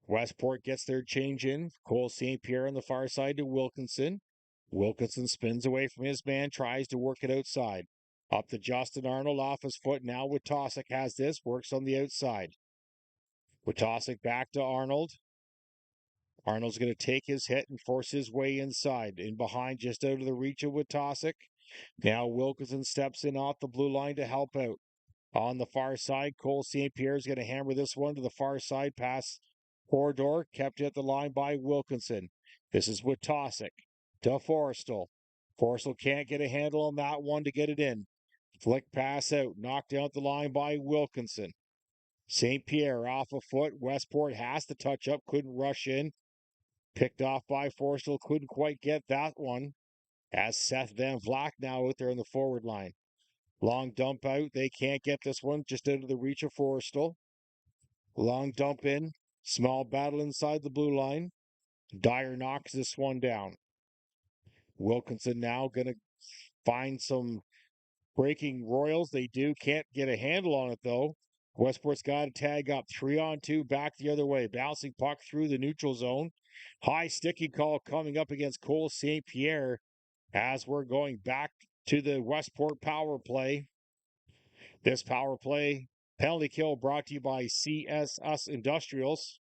Westport gets their change in. Cole St. Pierre on the far side to Wilkinson. Wilkinson spins away from his man, tries to work it outside. Up to Justin Arnold off his foot. Now Witosic has this, works on the outside. Witosic back to Arnold. Arnold's going to take his hit and force his way inside. In behind, just out of the reach of Witosic. Now Wilkinson steps in off the blue line to help out. On the far side, Cole St. Pierre is going to hammer this one to the far side past Hordor. Kept at the line by Wilkinson. This is Witosic to Forrestal. Forrestal can't get a handle on that one to get it in. Flick pass out. Knocked down at the line by Wilkinson. St. Pierre off a foot. Westport has to touch up. Couldn't rush in. Picked off by Forrestal. Couldn't quite get that one. As Seth Van Vlack now out there on the forward line. Long dump out. They can't get this one. Just out of the reach of Forrestal. Long dump in. Small battle inside the blue line. Dyer knocks this one down. Wilkinson now going to find some breaking Royals. They do. Can't get a handle on it, though. Westport's got to tag up. 3-on-2 back the other way. Bouncing puck through the neutral zone. High sticky call coming up against Cole St. Pierre as we're going back to the Westport power play. This power play penalty kill brought to you by CSS Industrials.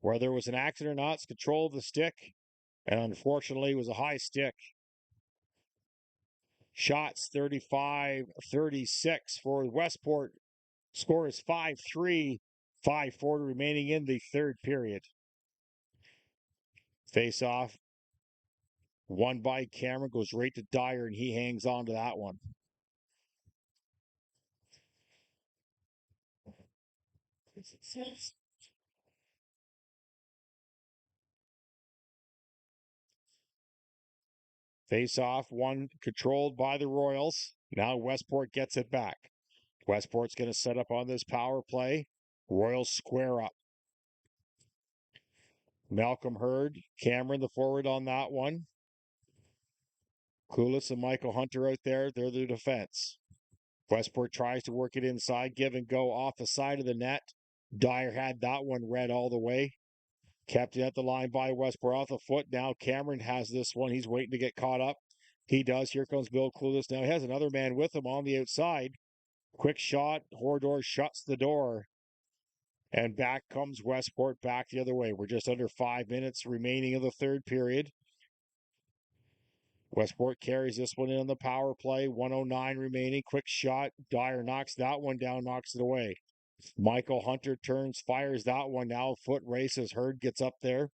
Whether it was an accident or not, it's control of the stick. And unfortunately, it was a high stick. Shots 35-36 for Westport. Score is 5-3, 5:40 remaining in the third period. Face off. Won by Cameron, goes right to Dyer, and he hangs on to that one. Face off, one controlled by the Royals. Now Westport gets it back. Westport's going to set up on this power play. Royals square up. Malcolm Hurd, Cameron the forward on that one. Kulis and Michael Hunter out there. They're the defense. Westport tries to work it inside. Give and go off the side of the net. Dyer had that one read all the way. Kept it at the line by Westport off the foot. Now Cameron has this one. He's waiting to get caught up. He does. Here comes Bill Clueless. Now he has another man with him on the outside. Quick shot. Hordor shuts the door. And back comes Westport back the other way. We're just under 5 minutes remaining of the third period. Westport carries this one in on the power play. 1:09 remaining. Quick shot. Dyer knocks that one down, knocks it away. Michael Hunter turns, fires that one. Now foot races. Hurd gets up there.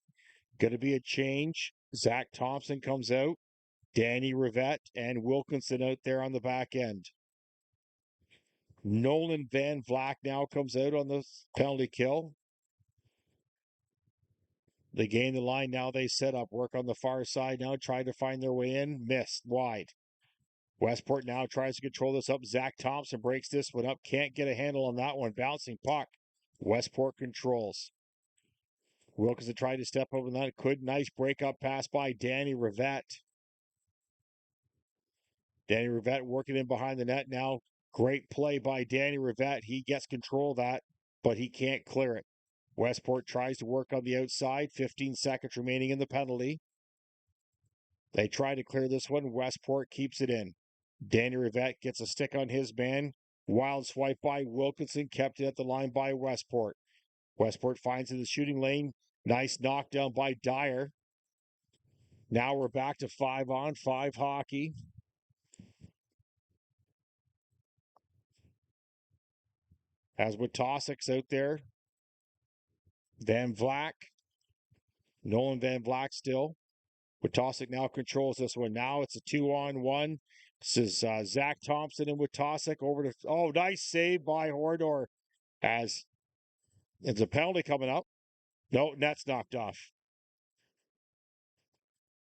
Going to be a change. Zach Thompson comes out. Danny Rivette and Wilkinson out there on the back end. Nolan Van Vleck now comes out on the penalty kill. They gain the line. Now they set up. Work on the far side now. Try to find their way in. Missed. Wide. Westport now tries to control this up. Zach Thompson breaks this one up. Can't get a handle on that one. Bouncing puck. Westport controls. Wilkinson tried to step over that. Could. Nice breakup pass by Danny Rivette. Danny Rivette working in behind the net now. Great play by Danny Rivette. He gets control of that, but he can't clear it. Westport tries to work on the outside. 15 seconds remaining in the penalty. They try to clear this one. Westport keeps it in. Danny Rivette gets a stick on his man. Wild swipe by Wilkinson. Kept it at the line by Westport. Westport finds in the shooting lane. Nice knockdown by Dyer. Now we're back to 5-on-5 hockey. As Witossik's out there. Van Vleck. Nolan Van Vleck still. Witossik now controls this one. Now it's a 2-on-1. This is Zach Thompson and Witossik over to... Oh, nice save by Hordor. As it's a penalty coming up. No, net's knocked off.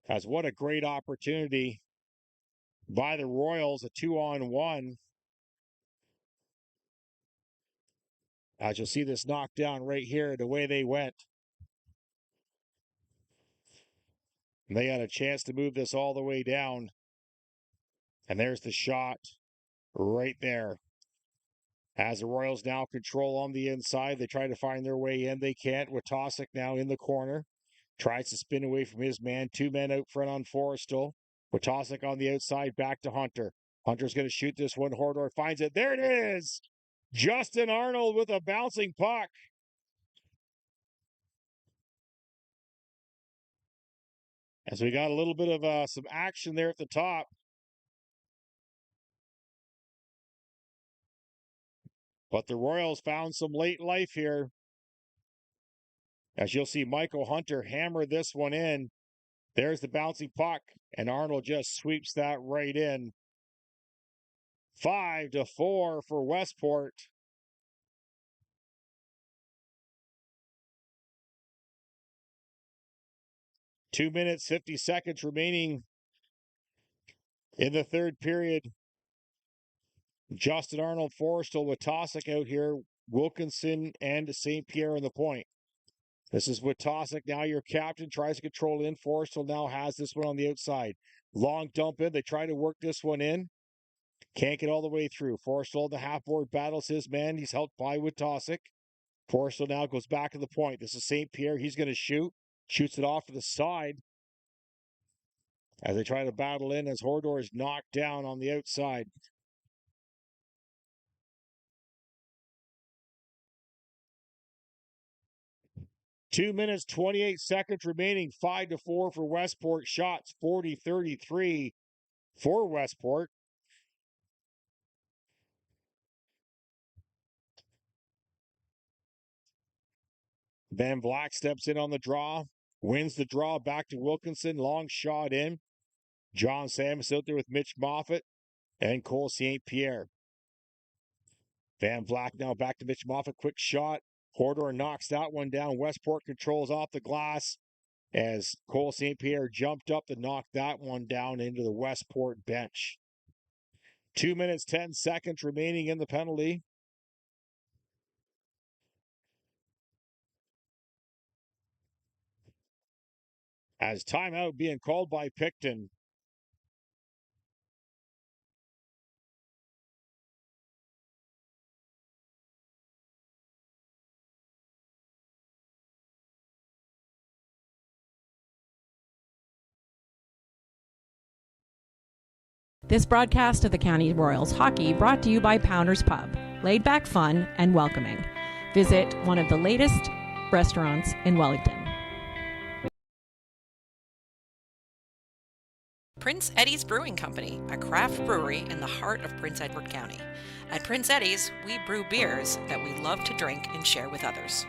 As what a great opportunity by the Royals. A 2-on-1. As you'll see this knockdown right here, the way they went. And they had a chance to move this all the way down. And there's the shot right there. As the Royals now control on the inside, they try to find their way in. They can't. Witossik now in the corner. Tries to spin away from his man. 2 men out front on Forrestal. Witossik on the outside, back to Hunter. Hunter's going to shoot this one. Hordor finds it. There it is! Justin Arnold with a bouncing puck. As we got a little bit of some action there at the top. But the Royals found some late life here. As you'll see Michael Hunter hammer this one in. There's the bouncing puck. And Arnold just sweeps that right in. 5-4 for Westport. Two minutes, 50 seconds remaining in the third period. Justin Arnold, Forrestal, Witossik out here. Wilkinson and St. Pierre on the point. This is Witossik, now your captain, tries to control it in. Forrestal now has this one on the outside. Long dump in. They try to work this one in. Can't get all the way through. Forrestal on the half-board battles his man. He's helped by Witossik. Forrestal now goes back to the point. This is St. Pierre. He's going to shoot. Shoots it off to the side. As they try to battle in as Hordor is knocked down on the outside. Two minutes, 28 seconds remaining. 5-4 for Westport. Shots 40-33 for Westport. Van Vleck steps in on the draw. Wins the draw back to Wilkinson. Long shot in. John Samus out there with Mitch Moffat and Cole St. Pierre. Van Vleck now back to Mitch Moffat. Quick shot. Hordor knocks that one down. Westport controls off the glass as Cole St. Pierre jumped up to knock that one down into the Westport bench. 2 minutes, 10 seconds remaining in the penalty. As timeout being called by Picton. This broadcast of the County Royals hockey brought to you by Pounders Pub, laid back fun and welcoming. Visit one of the latest restaurants in Wellington. Prince Eddie's Brewing Company, a craft brewery in the heart of Prince Edward County. At Prince Eddie's, we brew beers that we love to drink and share with others.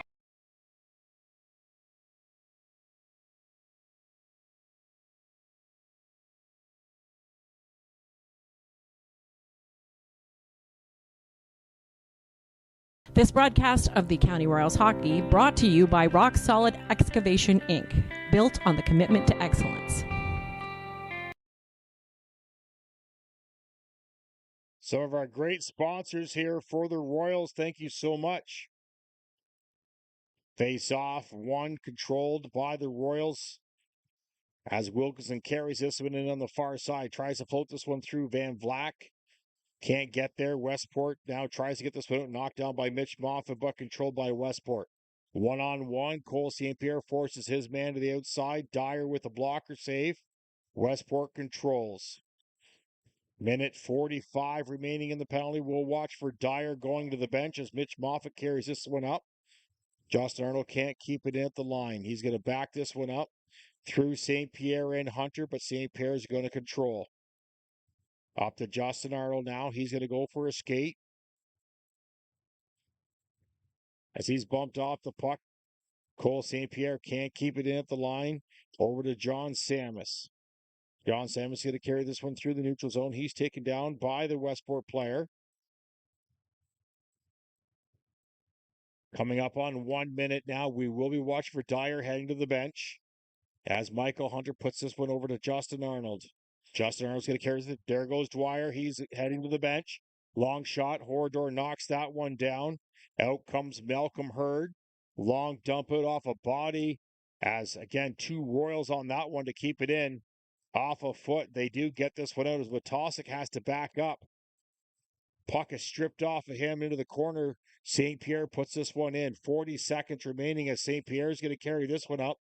This broadcast of the County Royals hockey brought to you by Rock Solid Excavation Inc., built on the commitment to excellence. Some of our great sponsors here for the Royals, thank you so much. Face off, one controlled by the Royals. As Wilkinson carries this one in on the far side, tries to float this one through Van Vlack. Can't get there. Westport now tries to get this one out, knocked down by Mitch Moffat, but controlled by Westport. One-on-one, Cole St. Pierre forces his man to the outside. Dyer with a blocker save. Westport controls. Minute 45 remaining in the penalty. We'll watch for Dyer going to the bench as Mitch Moffat carries this one up. Justin Arnold can't keep it in at the line. He's going to back this one up through St. Pierre and Hunter, but St. Pierre is going to control. Up to Justin Arnold now. He's going to go for a skate. As he's bumped off the puck, Cole St. Pierre can't keep it in at the line. Over to John Samus. John Samus is going to carry this one through the neutral zone. He's taken down by the Westport player. Coming up on 1 minute now, we will be watching for Dyer heading to the bench as Michael Hunter puts this one over to Justin Arnold. Justin Arnold's going to carry it. There goes Dwyer. He's heading to the bench. Long shot. Horador knocks that one down. Out comes Malcolm Hurd. Long dump out off a body. As, again, two Royals on that one to keep it in. Off a foot. They do get this one out as Watosic has to back up. Puck is stripped off of him into the corner. St. Pierre puts this one in. 40 seconds remaining as St. Pierre is going to carry this one up.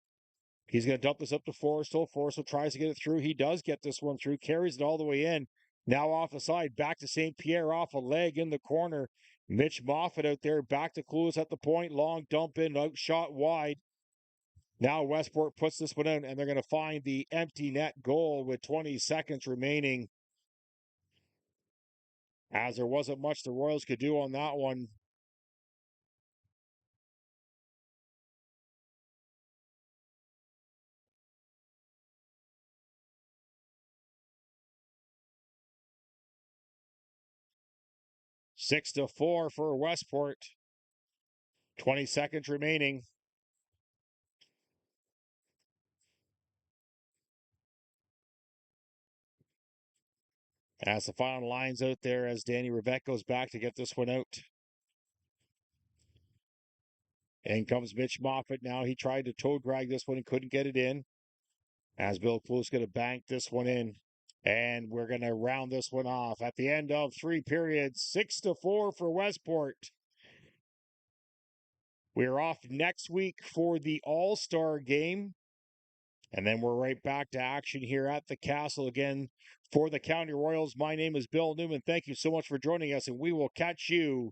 He's going to dump this up to Forrestal. Forrestal tries to get it through. He does get this one through. Carries it all the way in. Now off the side. Back to St. Pierre off a leg in the corner. Mitch Moffat out there. Back to Clues at the point. Long dump in. Outshot wide. Now Westport puts this one in, and they're going to find the empty net goal with 20 seconds remaining. As there wasn't much the Royals could do on that one. Six to 4 for Westport. 20 seconds remaining. As the final line's out there as Danny Rivette goes back to get this one out. In comes Mitch Moffat now. He tried to toe drag this one and couldn't get it in. As Bill Clue's going to bank this one in. And we're going to round this one off at the end of 3 periods. 6 to 4 for Westport. We're off next week for the All-Star game. And then we're right back to action here at the Castle again for the County Royals. My name is Bill Newman. Thank you so much for joining us, and we will catch you